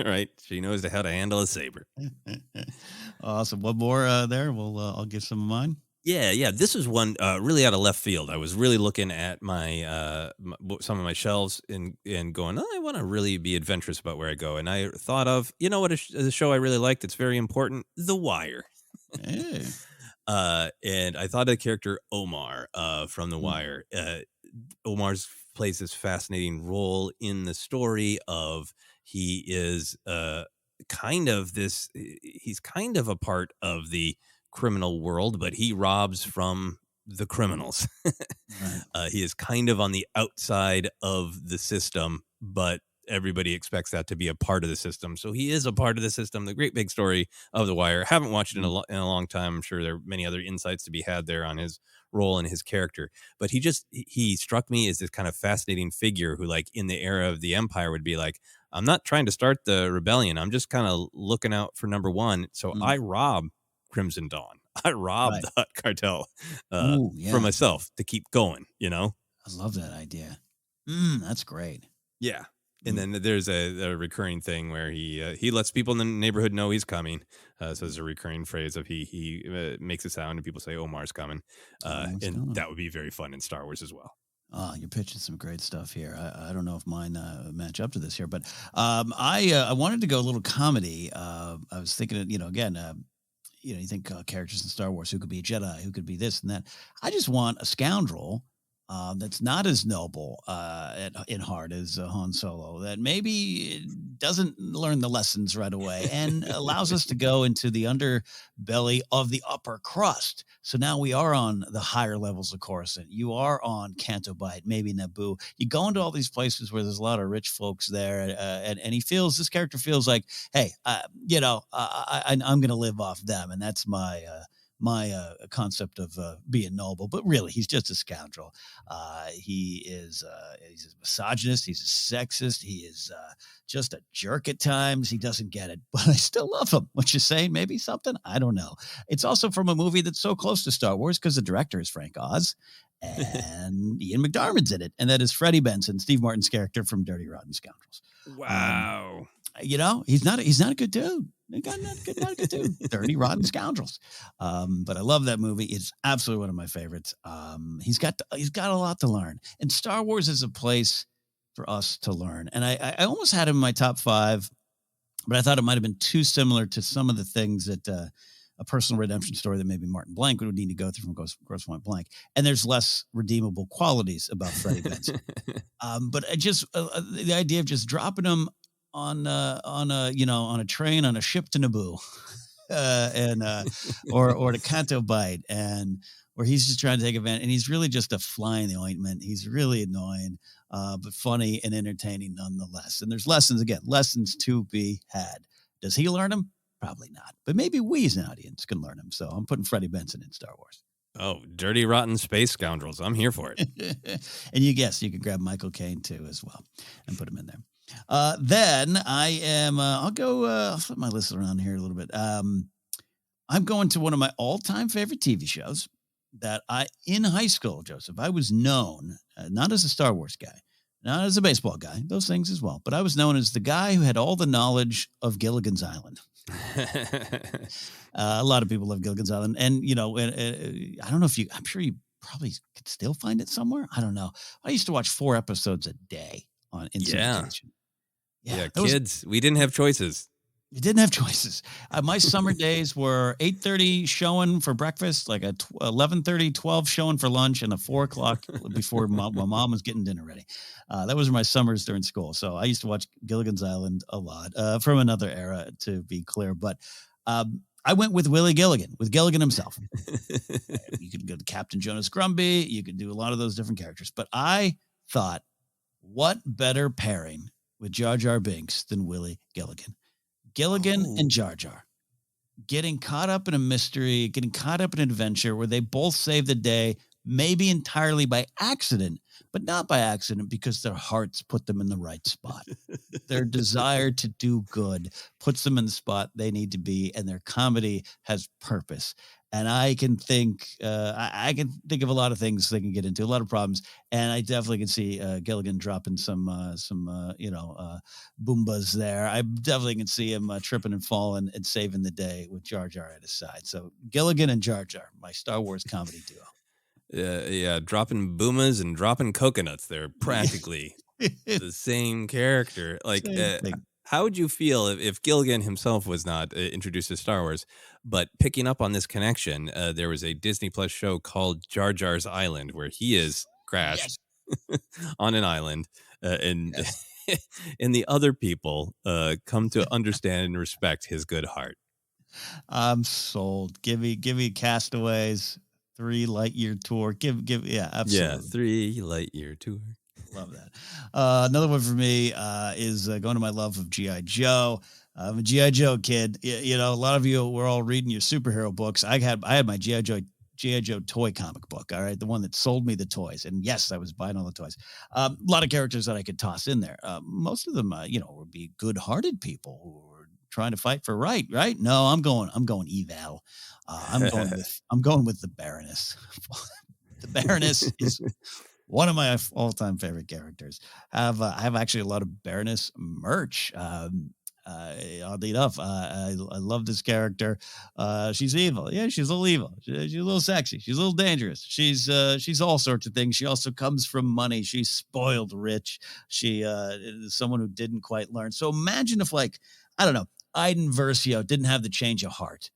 right, she knows how to handle a saber. Awesome. One more there. I'll give some of mine. Yeah. This is one really out of left field. I was really looking at my some of my shelves and going, I want to really be adventurous about where I go. And I thought of, what a show I really liked. It's very important, The Wire. Hey. And I thought of the character Omar from The Wire. Omar's plays this fascinating role in the story of he is he's kind of a part of the criminal world, but he robs from the criminals. Right. He is kind of on the outside of the system, but everybody expects that to be a part of the system. So he is a part of the system. The great big story of The Wire. Haven't watched it in a long time. I'm sure there are many other insights to be had there on his role and his character. But he struck me as this kind of fascinating figure who, like, in the era of the Empire would be like, I'm not trying to start the rebellion. I'm just kind of looking out for number one. So I rob Crimson Dawn. I robbed the Hutt cartel for myself to keep going, I love that idea. That's great. Yeah. And then there's a recurring thing where he lets people in the neighborhood know he's coming. So there's a recurring phrase of he makes a sound and people say Omar's coming. That would be very fun in Star Wars as well. Oh, you're pitching some great stuff here. I don't know if mine match up to this here, but I wanted to go a little comedy. I was thinking, you think characters in Star Wars, who could be a Jedi, who could be this and that. I just want a scoundrel that's not as noble in heart as Han Solo, that maybe doesn't learn the lessons right away and allows us to go into the underbelly of the upper crust. So now we are on the higher levels of Coruscant. You are on Canto Bight, maybe Naboo. You go into all these places where there's a lot of rich folks there, and this character feels like, hey, I'm going to live off them, and that's my concept of being noble, but really he's just a scoundrel. He's a misogynist. He's a sexist. He is just a jerk at times. He doesn't get it, but I still love him. What you're saying, maybe something? I don't know. It's also from a movie that's so close to Star Wars because the director is Frank Oz and Ian McDiarmid's in it. And that is Freddie Benson, Steve Martin's character from Dirty Rotten Scoundrels. Wow. He's not a good dude. Not a good dude. Dirty Rotten Scoundrels. But I love that movie. It's absolutely one of my favorites. He's got a lot to learn, and Star Wars is a place for us to learn. And I almost had him in my top 5, but I thought it might have been too similar to some of the things that a personal redemption story that maybe Martin Blank would need to go through from Grosse Point Blank. And there's less redeemable qualities about Freddie Benson. But I just the idea of just dropping him on a train on a ship to Naboo, or to Canto Bight, and where he's just trying to take advantage, and he's really just a fly in the ointment. He's really annoying, but funny and entertaining nonetheless. And there's lessons to be had. Does he learn them? Probably not, but maybe we as an audience can learn them. So I'm putting Freddie Benson in Star Wars. Oh, Dirty Rotten Space Scoundrels. I'm here for it. And you can grab Michael Caine too as well and put him in there. Then I am, I'll flip my list around here a little bit. I'm going to one of my all-time favorite TV shows that in high school, Joseph, I was known, not as a Star Wars guy, not as a baseball guy, those things as well, but I was known as the guy who had all the knowledge of Gilligan's Island. A lot of people love Gilligan's Island, and I don't know if I'm sure you probably could still find it somewhere. I don't know. I used to watch 4 episodes a day in syndication. Yeah, kids, we didn't have choices. You didn't have choices. My summer days were 8:30 showing for breakfast, like a 11:30, 12 showing for lunch, and a 4 o'clock before my mom was getting dinner ready. That was my summers during school. So I used to watch Gilligan's Island a lot, from another era, to be clear. But I went with Willie Gilligan, with Gilligan himself. You could go to Captain Jonas Grumby. You could do a lot of those different characters. But I thought, what better pairing with Jar Jar Binks than Willie Gilligan? Gilligan and Jar Jar getting caught up in a mystery, getting caught up in an adventure where they both save the day, maybe entirely by accident, but not by accident because their hearts put them in the right spot. Their desire to do good puts them in the spot they need to be, and their comedy has purpose. And I can think, I can think of a lot of things they can get into, a lot of problems, and I definitely can see Gilligan dropping some Boombas there. I definitely can see him tripping and falling and saving the day with Jar Jar at his side. So Gilligan and Jar Jar, my Star Wars comedy duo. Yeah, dropping Boomas and dropping coconuts. They're practically the same character. Like, how would you feel if Gilligan himself was not introduced to Star Wars, but picking up on this connection? There was a Disney Plus show called Jar Jar's Island where he is crashed on an island, and the other people come to understand and respect his good heart. I'm sold. Give me Castaways, 3 Light-Year Tour. Yeah, absolutely. Yeah, 3 Light-Year Tour. Love that. Another one for me is going to my love of G.I. Joe. I'm a G.I. Joe kid. You know, a lot of you were all reading your superhero books. I had my G.I. Joe toy comic book. All right, the one that sold me the toys. And yes, I was buying all the toys. A lot of characters that I could toss in there. Most of them, would be good-hearted people who were trying to fight for right. No, I'm going eval. I'm going with the Baroness. The Baroness is one of my all-time favorite characters. I have actually a lot of Baroness merch. Oddly enough, I love this character. She's evil. Yeah, she's a little evil. She's a little sexy. She's a little dangerous. She's all sorts of things. She also comes from money. She's spoiled rich. She is someone who didn't quite learn. So imagine if, like, I don't know, Iden Versio didn't have the change of heart.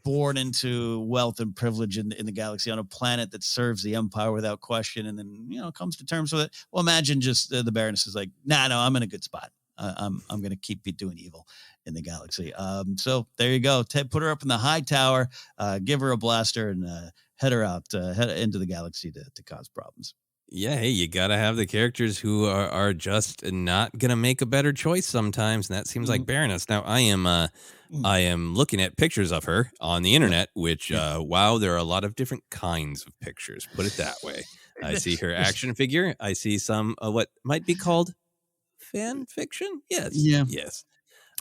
Born into wealth and privilege in the galaxy on a planet that serves the Empire without question, and then comes to terms with it. Well, imagine just the Baroness is like, no, I'm in a good spot. I'm going to keep doing evil in the galaxy. So there you go. Put her up in the high tower, give her a blaster, and head her out, head into the galaxy to cause problems. Yeah, hey, you got to have the characters who are just not going to make a better choice sometimes, and that seems like Baroness. Now, I am looking at pictures of her on the internet, which, wow, there are a lot of different kinds of pictures, put it that way. I see her action figure. I see some what might be called fan fiction. Yes. Yeah. Yes.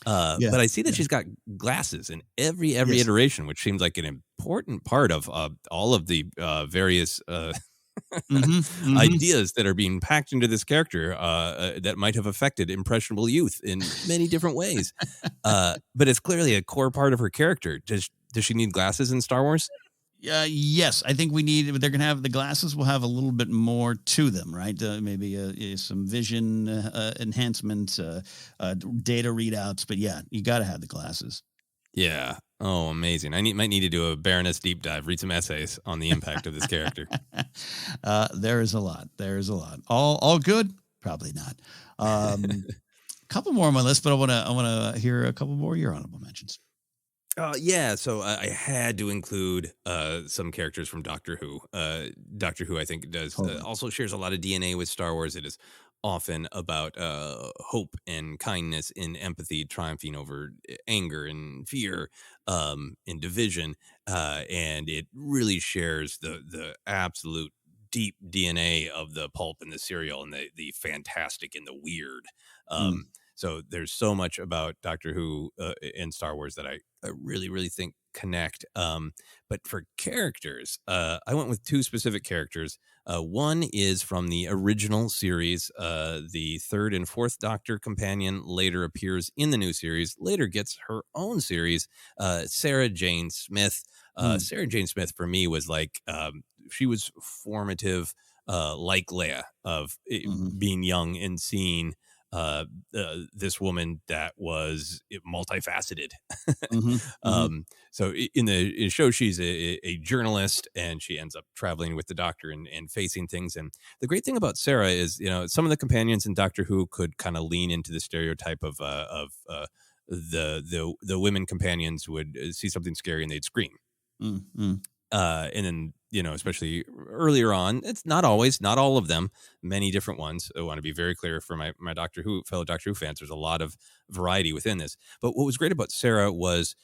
But I see that she's got glasses in every iteration, which seems like an important part of all of the various ideas that are being packed into this character that might have affected impressionable youth in many different ways. But it's clearly a core part of her character. Does she need glasses in Star Wars? Yes, I think they're going to have the glasses will have a little bit more to them, right? Maybe some vision enhancements, data readouts. But yeah, you got to have the glasses. Yeah. Oh, amazing. Might need to do a Baroness deep dive, read some essays on the impact of this character. There is a lot. All good? Probably not. A couple more on my list, but I want to hear a couple more of your honorable mentions. Yeah, so I had to include some characters from Doctor Who. Doctor Who, I think, does also shares a lot of DNA with Star Wars. It is often about hope and kindness and empathy triumphing over anger and fear and division. And it really shares the absolute deep DNA of the pulp and the cereal and the fantastic and the weird. So there's so much about Doctor Who and Star Wars that I really, really think connect. But for characters, I went with 2 specific characters. One is from the original series. The 3rd and 4th Doctor companion later appears in the new series, later gets her own series, Sarah Jane Smith. Sarah Jane Smith, for me, was like, she was formative, like Leia, of being young and seeing this woman that was multifaceted. Mm-hmm. So in the show, she's a journalist, and she ends up traveling with the Doctor and facing things. And the great thing about Sarah is, some of the companions in Doctor Who could kind of lean into the stereotype of the women companions would see something scary and they'd scream. Mm-hmm. And then, especially earlier on, it's not always, not all of them, many different ones. I want to be very clear for my fellow Doctor Who fans. There's a lot of variety within this. But what was great about Sarah was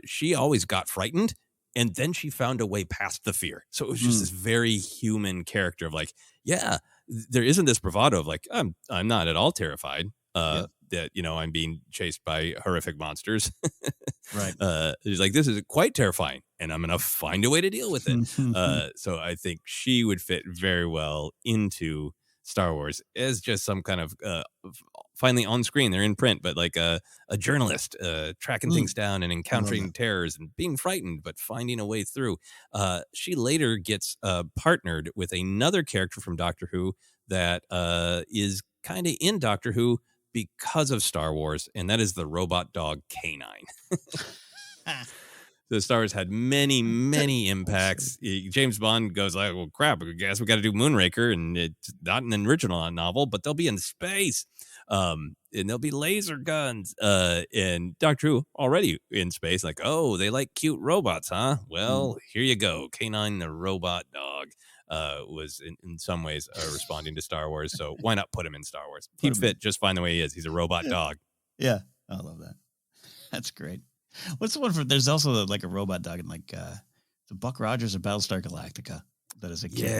she always got frightened, and then she found a way past the fear. So it was just this very human character of like, yeah, there isn't this bravado of like, I'm not at all terrified. That I'm being chased by horrific monsters. Right. She's like, this is quite terrifying, and I'm gonna find a way to deal with it. So I think she would fit very well into Star Wars as just some kind of finally on screen. They're in print, but like a journalist tracking things down and encountering terrors and being frightened, but finding a way through. She later gets partnered with another character from Doctor Who that is kind of in Doctor Who because of Star Wars, and that is the robot dog K9. The Star Wars had many, many impacts. James Bond goes like, well, crap, I guess we got to do Moonraker, and it's not an original novel, but they'll be in space. And there'll be laser guns. And Doctor Who already in space, like, oh, they like cute robots, huh? Well, here you go. K9 the robot dog. Was in some ways responding to Star Wars, so why not put him in Star Wars? He'd fit just fine the way he is. He's a robot dog. Yeah, I love that. That's great. What's the one for? There's also like a robot dog in like the Buck Rogers or Battlestar Galactica. That is a kid.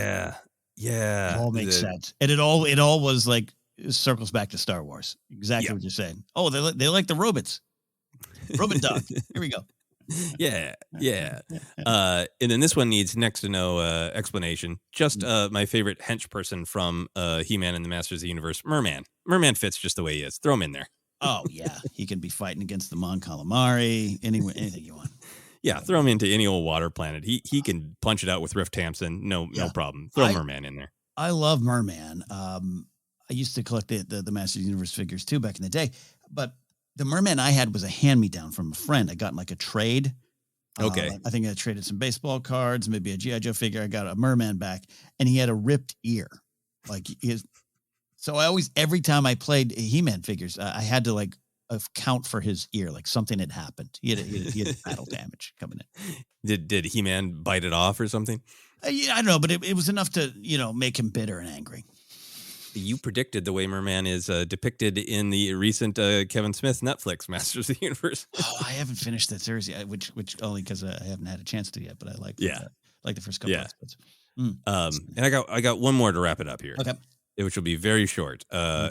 Yeah. It all makes sense, and it all was like circles back to Star Wars. Exactly what you're saying. Oh, they like the robots. Robot dog. Here we go. Yeah. And then this one needs next to no explanation. Just my favorite hench person from He-Man and the Masters of the Universe, Merman. Merman fits just the way he is. Throw him in there. Oh yeah, he can be fighting against the Mon Calamari, anything you want. Yeah, throw him into any old water planet. He can punch it out with Riff Tamson. No problem. Throw Merman in there. I love Merman. I used to collect the Masters of the Universe figures too back in the day, but the Merman I had was a hand-me-down from a friend. I got in like a trade. Okay. I think I traded some baseball cards, maybe a G.I. Joe figure. I got a Merman back, and he had a ripped ear. Like so I always, every time I played He-Man figures, I had to like account for his ear, like something had happened. He had battle damage coming in. Did He-Man bite it off or something? I don't know, but it was enough to, make him bitter and angry. You predicted the way Merman is depicted in the recent Kevin Smith Netflix Masters of the Universe. Oh, I haven't finished that series yet, which only because I haven't had a chance to yet. But I like the first couple episodes. And I got one more to wrap it up here. Okay, which will be very short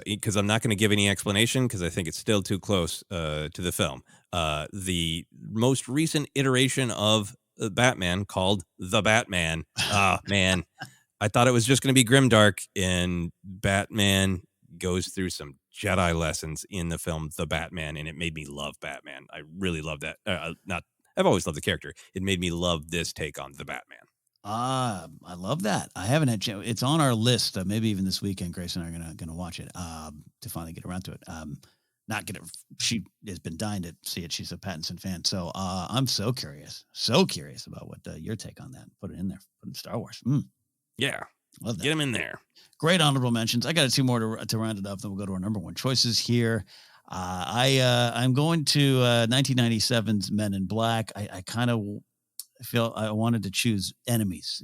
because I'm not going to give any explanation because I think it's still too close to the film. The most recent iteration of Batman called The Batman. Man. I thought it was just going to be grimdark, and Batman goes through some Jedi lessons in the film The Batman, and it made me love Batman. I really love that. I've always loved the character. It made me love this take on The Batman. I love that. I haven't had chance. It's on our list. Maybe even this weekend, Grace and I are gonna watch it to finally get around to it. Not get it. She has been dying to see it. She's a Pattinson fan, so I'm so curious about what your take on that. Put it in there. Put it in Star Wars. Yeah. Love that. Get him in there. Great honorable mentions. I got two more to round it up. Then we'll go to our number one choices here. I'm going to 1997's Men in Black. I kind of feel I wanted to choose enemies,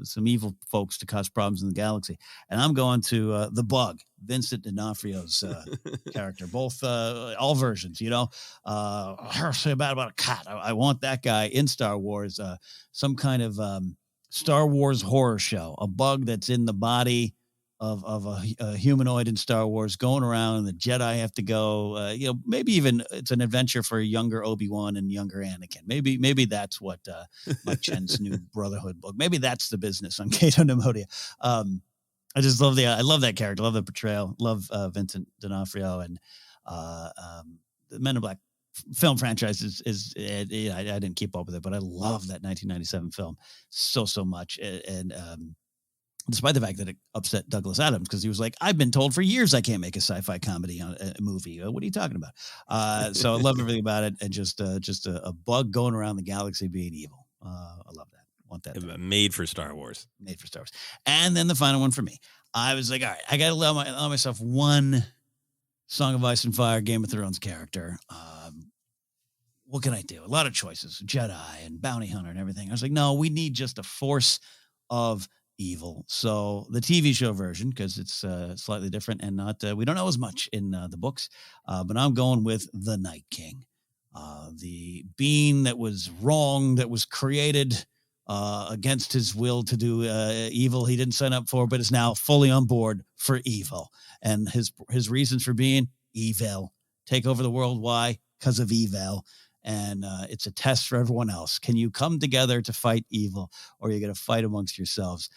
some evil folks to cause problems in the galaxy. And I'm going to the Bug, Vincent D'Onofrio's character, both all versions, say about a cat. I want that guy in Star Wars, some kind of Star Wars horror show, a bug that's in the body of a humanoid in Star Wars going around, and the Jedi have to go, maybe even it's an adventure for younger Obi-Wan and younger Anakin. Maybe that's what Mike Chen's new Brotherhood book. Maybe that's the business on Cato Nemodia. I just love I love that character. Love the portrayal. Love Vincent D'Onofrio, and the Men in Black film franchise is I didn't keep up with it, but I love that 1997 film so much. And despite the fact that it upset Douglas Adams because he was like, I've been told for years I can't make a sci-fi comedy on a movie. What are you talking about? So I love everything about it, and just a bug going around the galaxy being evil. I love that. Want that. Made for Star Wars. Made for Star Wars. And then the final one for me. I was like, all right, I got to allow myself one Song of Ice and Fire, Game of Thrones character. What can I do? A lot of choices, Jedi and Bounty Hunter and everything. I was like, no, we need just a force of evil. So the TV show version, because it's slightly different and not, we don't know as much in the books, but I'm going with the Night King, the being that was wrong, that was created against his will to do evil he didn't sign up for, but is now fully on board for evil. And his reasons for being evil, take over the world. Why? Because of evil. And it's a test for everyone else. Can you come together to fight evil, or are you going to fight amongst yourselves?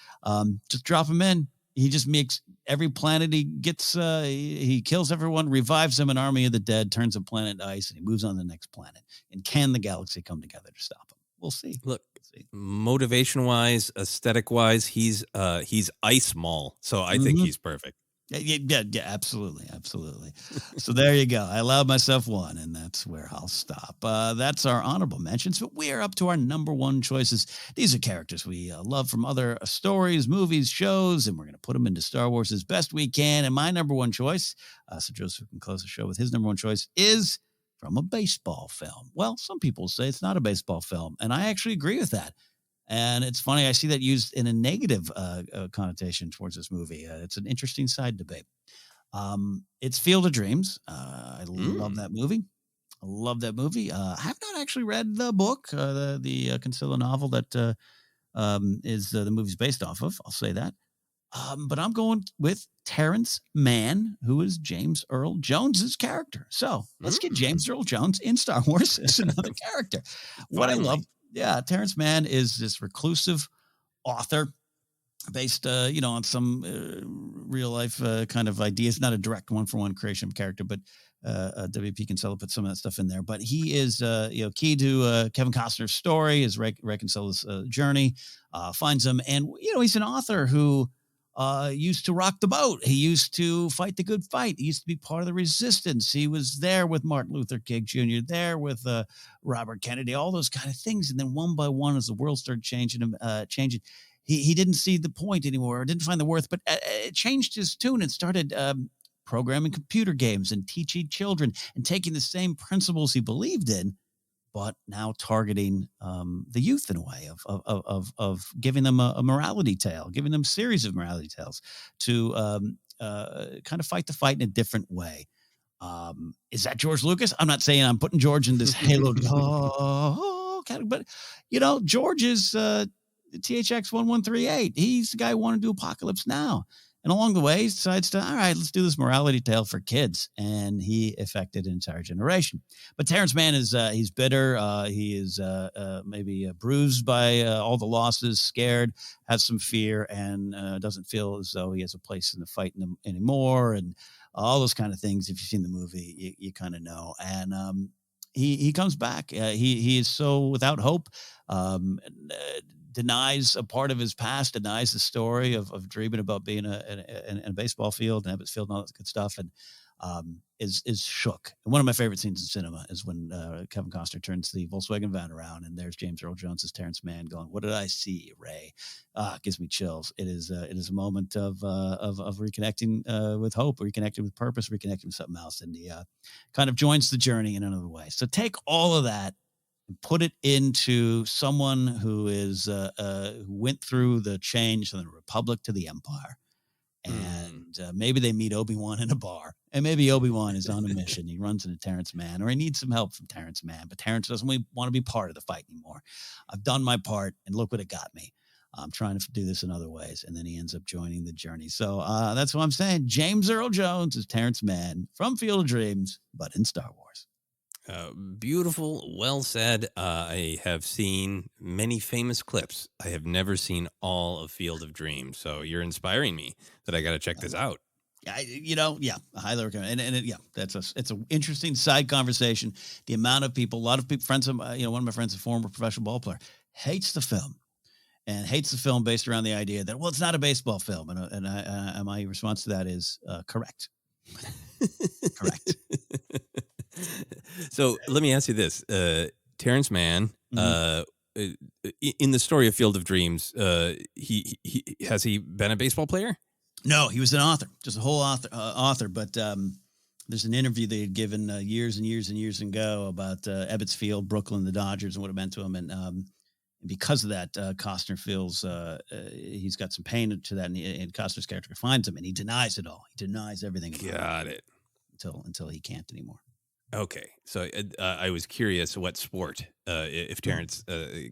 Just drop him in. He just makes every planet he gets, he kills everyone, revives them, an army of the dead, turns a planet to ice, and he moves on to the next planet. And can the galaxy come together to stop him? We'll see. Look, motivation-wise, aesthetic-wise, he's Ice Maul. So I think he's perfect. Yeah, absolutely. So there you go. I allowed myself one, and that's where I'll stop. That's our honorable mentions, but we are up to our number one choices. These are characters we love from other stories, movies, shows, and we're going to put them into Star Wars as best we can. And my number one choice, so Joseph can close the show with his number one choice, is from a baseball film. Well, some people say it's not a baseball film, and I actually agree with that. And it's funny, I see that used in a negative connotation towards this movie. It's an interesting side debate. It's Field of Dreams. I love that movie. I have not actually read the book, the Kinsella novel that is the movie's based off of. I'll say that. But I'm going with Terence Mann, who is James Earl Jones's character. So let's get James Earl Jones in Star Wars as another character. What I love. Yeah, Terence Mann is this reclusive author based, on some real life kind of ideas. Not a direct one-for-one creation of character, but W.P. Kinsella put some of that stuff in there. But he is, key to Kevin Costner's story, is Ray Kinsella's journey, finds him. And, he's an author who used to rock the boat. He used to fight the good fight. He used to be part of the resistance. He was there with Martin Luther King Jr., there with Robert Kennedy, all those kind of things. And then one by one, as the world started changing, he didn't see the point anymore, or didn't find the worth, but it changed his tune and started programming computer games and teaching children and taking the same principles he believed in, but now targeting the youth in a way of giving them a morality tale, giving them a series of morality tales to kind of fight the fight in a different way. Is that George Lucas? I'm not saying I'm putting George in this Halo, but George is THX 1138. He's the guy who wanted to do Apocalypse Now. And along the way, he decides to, all right, let's do this morality tale for kids. And he affected an entire generation. But Terence Mann is, he's bitter. He is maybe bruised by all the losses, scared, has some fear, and doesn't feel as though he has a place in the fight anymore. And all those kind of things. If you've seen the movie, you kind of know. And he comes back. He is so without hope. Denies a part of his past, denies the story of dreaming about being in a baseball field and Ebbets Field and all that good stuff, and is shook. And one of my favorite scenes in cinema is when Kevin Costner turns the Volkswagen van around, and there's James Earl Jones as Terence Mann going, "What did I see, Ray?" It gives me chills. It is a moment of reconnecting with hope, reconnecting with purpose, reconnecting with something else, and he kind of joins the journey in another way. So take all of that and put it into someone who is who went through the change from the Republic to the Empire. And maybe they meet Obi-Wan in a bar, and maybe Obi-Wan is on a mission. He runs into Terence Mann, or he needs some help from Terence Mann, but Terence doesn't want to be part of the fight anymore. I've done my part, and look what it got me. I'm trying to do this in other ways. And then he ends up joining the journey. So that's what I'm saying. James Earl Jones is Terence Mann from Field of Dreams, but in Star Wars. Beautiful, well said. I have seen many famous clips. I have never seen all of Field of Dreams, so you're inspiring me that I got to check this out. I highly recommend. And it's an interesting side conversation. The amount of people, a lot of people, friends of one of my friends, a former professional ball player, hates the film, and hates the film based around the idea that, well, it's not a baseball film. And my response to that is correct. Correct. So let me ask you this. Terence Mann, in the story of Field of Dreams, he has he been a baseball player? No, he was an author, just a whole author. But there's an interview they had given years and years and years ago about Ebbets Field, Brooklyn, the Dodgers, and what it meant to him. And because of that, Costner feels he's got some pain to that, and Costner's character finds him, and he denies it all. He denies everything. Got it. Until he can't anymore. Okay, so I was curious what sport, if Terrence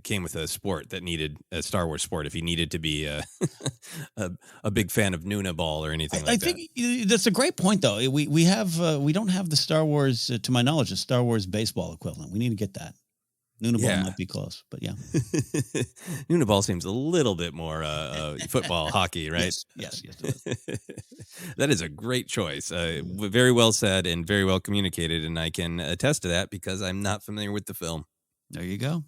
came with a sport that needed a Star Wars sport, if he needed to be a big fan of Nuna Ball or anything like that. I think that's a great point, though. We don't have the Star Wars, to my knowledge, the Star Wars baseball equivalent. We need to get that. Nuna Ball might be close, but yeah. Nuna Ball seems a little bit more football, hockey, right? Yes. That is a great choice. Very well said and very well communicated, and I can attest to that because I'm not familiar with the film. There you go.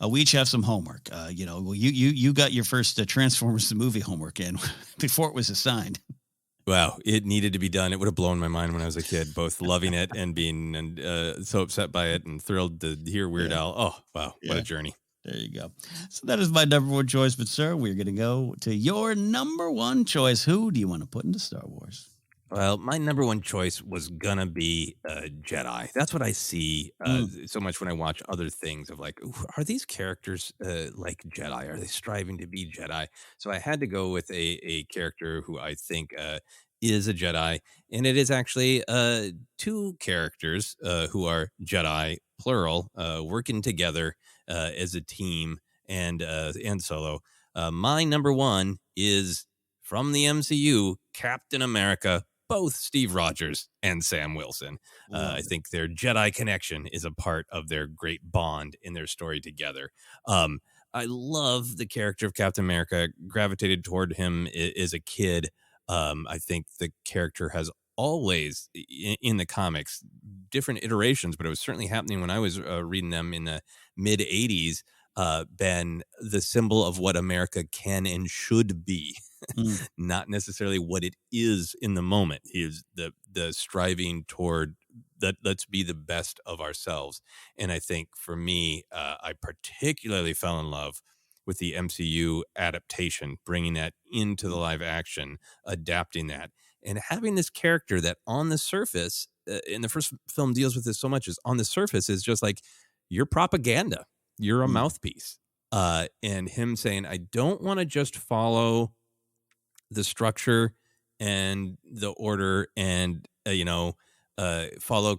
We each have some homework. You got your first Transformers the movie homework in before it was assigned. Wow, it needed to be done. It would have blown my mind when I was a kid, both loving it and being so upset by it and thrilled to hear Weird Al. Oh, wow, what a journey. There you go. So that is my number one choice. But, sir, we're going to go to your number one choice. Who do you want to put into Star Wars? Well, my number one choice was going to be Jedi. That's what I see so much when I watch other things of like, are these characters like Jedi? Are they striving to be Jedi? So I had to go with a character who I think is a Jedi. And it is actually two characters who are Jedi, plural, working together as a team and Solo. My number one is from the MCU, Captain America, both Steve Rogers and Sam Wilson. I think their Jedi connection is a part of their great bond in their story together. I love the character of Captain America, gravitated toward him as a kid. I think the character has always, in the comics, different iterations, but it was certainly happening when I was reading them in the mid-'80s, been the symbol of what America can and should be. Not necessarily what it is in the moment. He is the striving toward that. Let's be the best of ourselves. And I think for me, I particularly fell in love with the MCU adaptation, bringing that into the live action, adapting that, and having this character that on the surface, in the first film deals with this so much, is on the surface is just like, you're propaganda. You're a mouthpiece. And him saying, I don't want to just follow the structure and the order and, follow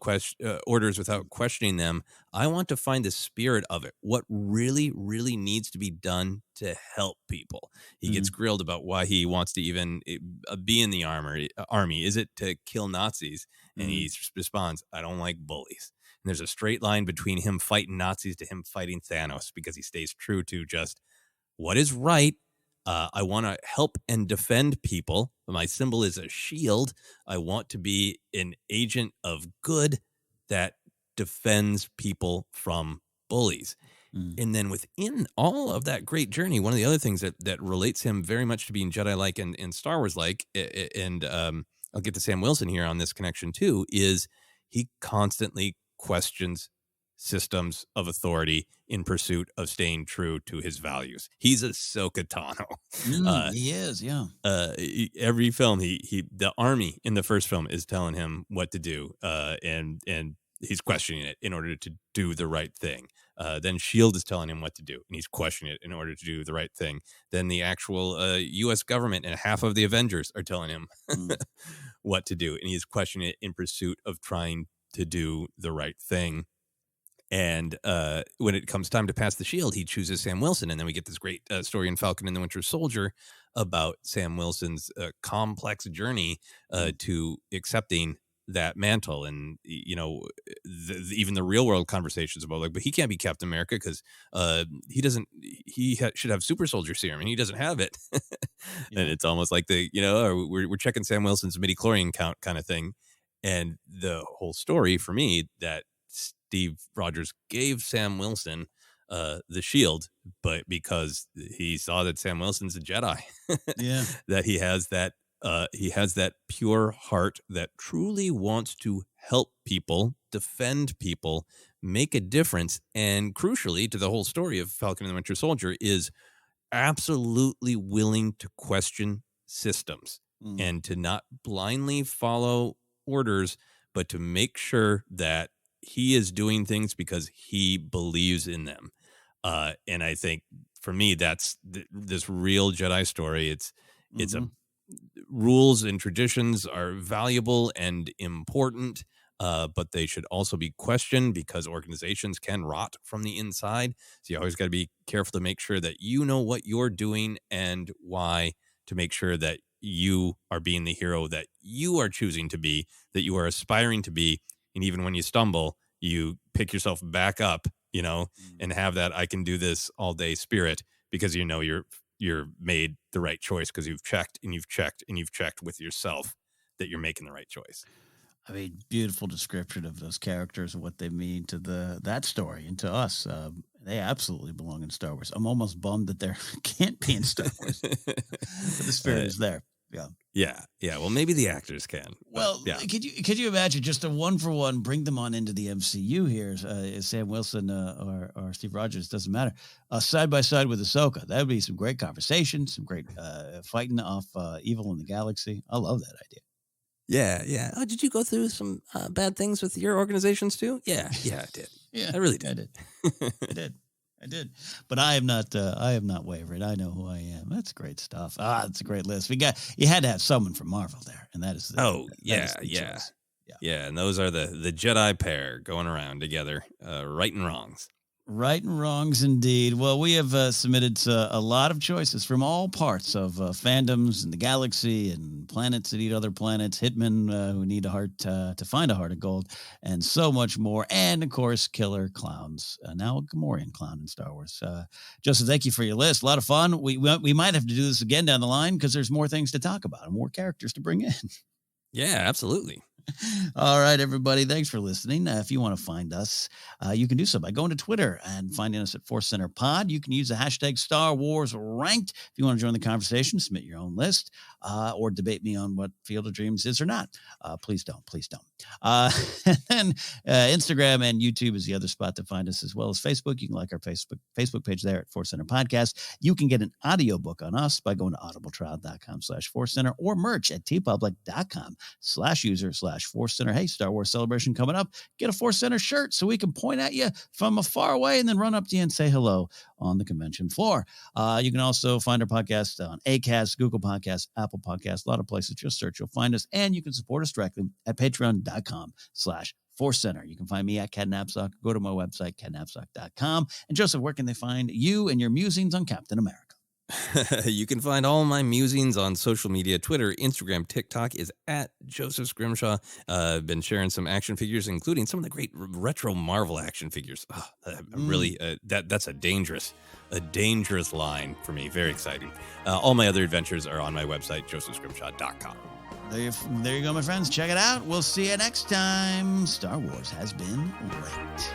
orders without questioning them. I want to find the spirit of it. What really, really needs to be done to help people. He gets grilled about why he wants to even be in the army. Is it to kill Nazis? And he responds, I don't like bullies. And there's a straight line between him fighting Nazis to him fighting Thanos, because he stays true to just what is right. I want to help and defend people. My symbol is a shield. I want to be an agent of good that defends people from bullies. And then within all of that great journey, one of the other things that relates him very much to being Jedi-like and Star Wars-like, and I'll get to Sam Wilson here on this connection too, is he constantly questions systems of authority in pursuit of staying true to his values. He's Ahsoka Tano. He is, yeah. Every film, the army in the first film is telling him what to do, and he's questioning it in order to do the right thing. Then S.H.I.E.L.D. is telling him what to do, and he's questioning it in order to do the right thing. Then the actual U.S. government and half of the Avengers are telling him what to do, and he's questioning it in pursuit of trying to do the right thing. And when it comes time to pass the shield, he chooses Sam Wilson. And then we get this great story in Falcon and the Winter Soldier about Sam Wilson's complex journey to accepting that mantle. And, even the real world conversations about like, but he can't be Captain America because he should have super soldier serum and he doesn't have it. And it's almost like we're checking Sam Wilson's midichlorian count kind of thing. And the whole story for me that Steve Rogers gave Sam Wilson the shield, but because he saw that Sam Wilson's a Jedi, Yeah. that he has that pure heart that truly wants to help people, defend people, make a difference, and crucially to the whole story of Falcon and the Winter Soldier is absolutely willing to question systems and to not blindly follow orders, but to make sure that he is doing things because he believes in them. And I think for me, that's this real Jedi story. It's rules and traditions are valuable and important, but they should also be questioned because organizations can rot from the inside. So you always got to be careful to make sure that you know what you're doing and why, to make sure that you are being the hero that you are choosing to be, that you are aspiring to be. And even when you stumble, you pick yourself back up, and have that I can do this all day spirit, because you're made the right choice because you've checked and you've checked and you've checked with yourself that you're making the right choice. I mean, beautiful description of those characters and what they mean to that story and to us. They absolutely belong in Star Wars. I'm almost bummed that they can't be in Star Wars, but the spirit is there. Yeah. Well, maybe the actors can. Well, yeah. Could you imagine just a 1-for-1, bring them on into the MCU here? Sam Wilson or Steve Rogers, doesn't matter. Side by side with Ahsoka, that would be some great conversation, some great fighting off evil in the galaxy. I love that idea. Yeah. Oh, did you go through some bad things with your organizations too? Yeah, I did. Yeah, I really did. I did. But I am not wavering. I know who I am. That's great stuff. It's a great list. You had to have someone from Marvel there, and that is yeah. And those are the Jedi pair going around together, right and wrongs. Right and wrongs, indeed. Well, we have submitted a lot of choices from all parts of fandoms and the galaxy and planets that eat other planets, hitmen who need a heart to find a heart of gold, and so much more. And, of course, killer clowns. Now a Gamorian clown in Star Wars. Joseph, thank you for your list. A lot of fun. We might have to do this again down the line because there's more things to talk about and more characters to bring in. Yeah, absolutely. All right, everybody. Thanks for listening. If you want to find us, you can do so by going to Twitter and finding us at Force Center Pod. You can use the hashtag Star Wars Ranked if you want to join the conversation, submit your own list, or debate me on what Field of Dreams is or not. Please don't. And then Instagram and YouTube is the other spot to find us, as well as Facebook. You can like our Facebook page there at Force Center Podcast. You can get an audiobook on us by going to audibletrial.com/Force Center or merch at tpublic.com/user/Force Center. Hey, Star Wars Celebration coming up. Get a Force Center shirt so we can point at you from afar away and then run up to you and say hello on the convention floor. You can also find our podcast on Acast, Google Podcasts, Apple Podcasts, a lot of places. Just search, you'll find us, and you can support us directly at patreon.com/Force Center. You can find me at Ken Napzok. Go to my website, kennapzok.com. And Joseph, where can they find you and your musings on Captain America? You can find all my musings on social media, Twitter, Instagram, TikTok is at Joseph Scrimshaw. I've been sharing some action figures, including some of the great retro Marvel action figures. Really, that's a dangerous line for me. Very exciting. All my other adventures are on my website, josephscrimshaw.com. There you go, my friends. Check it out. We'll see you next time. Star Wars has been ranked.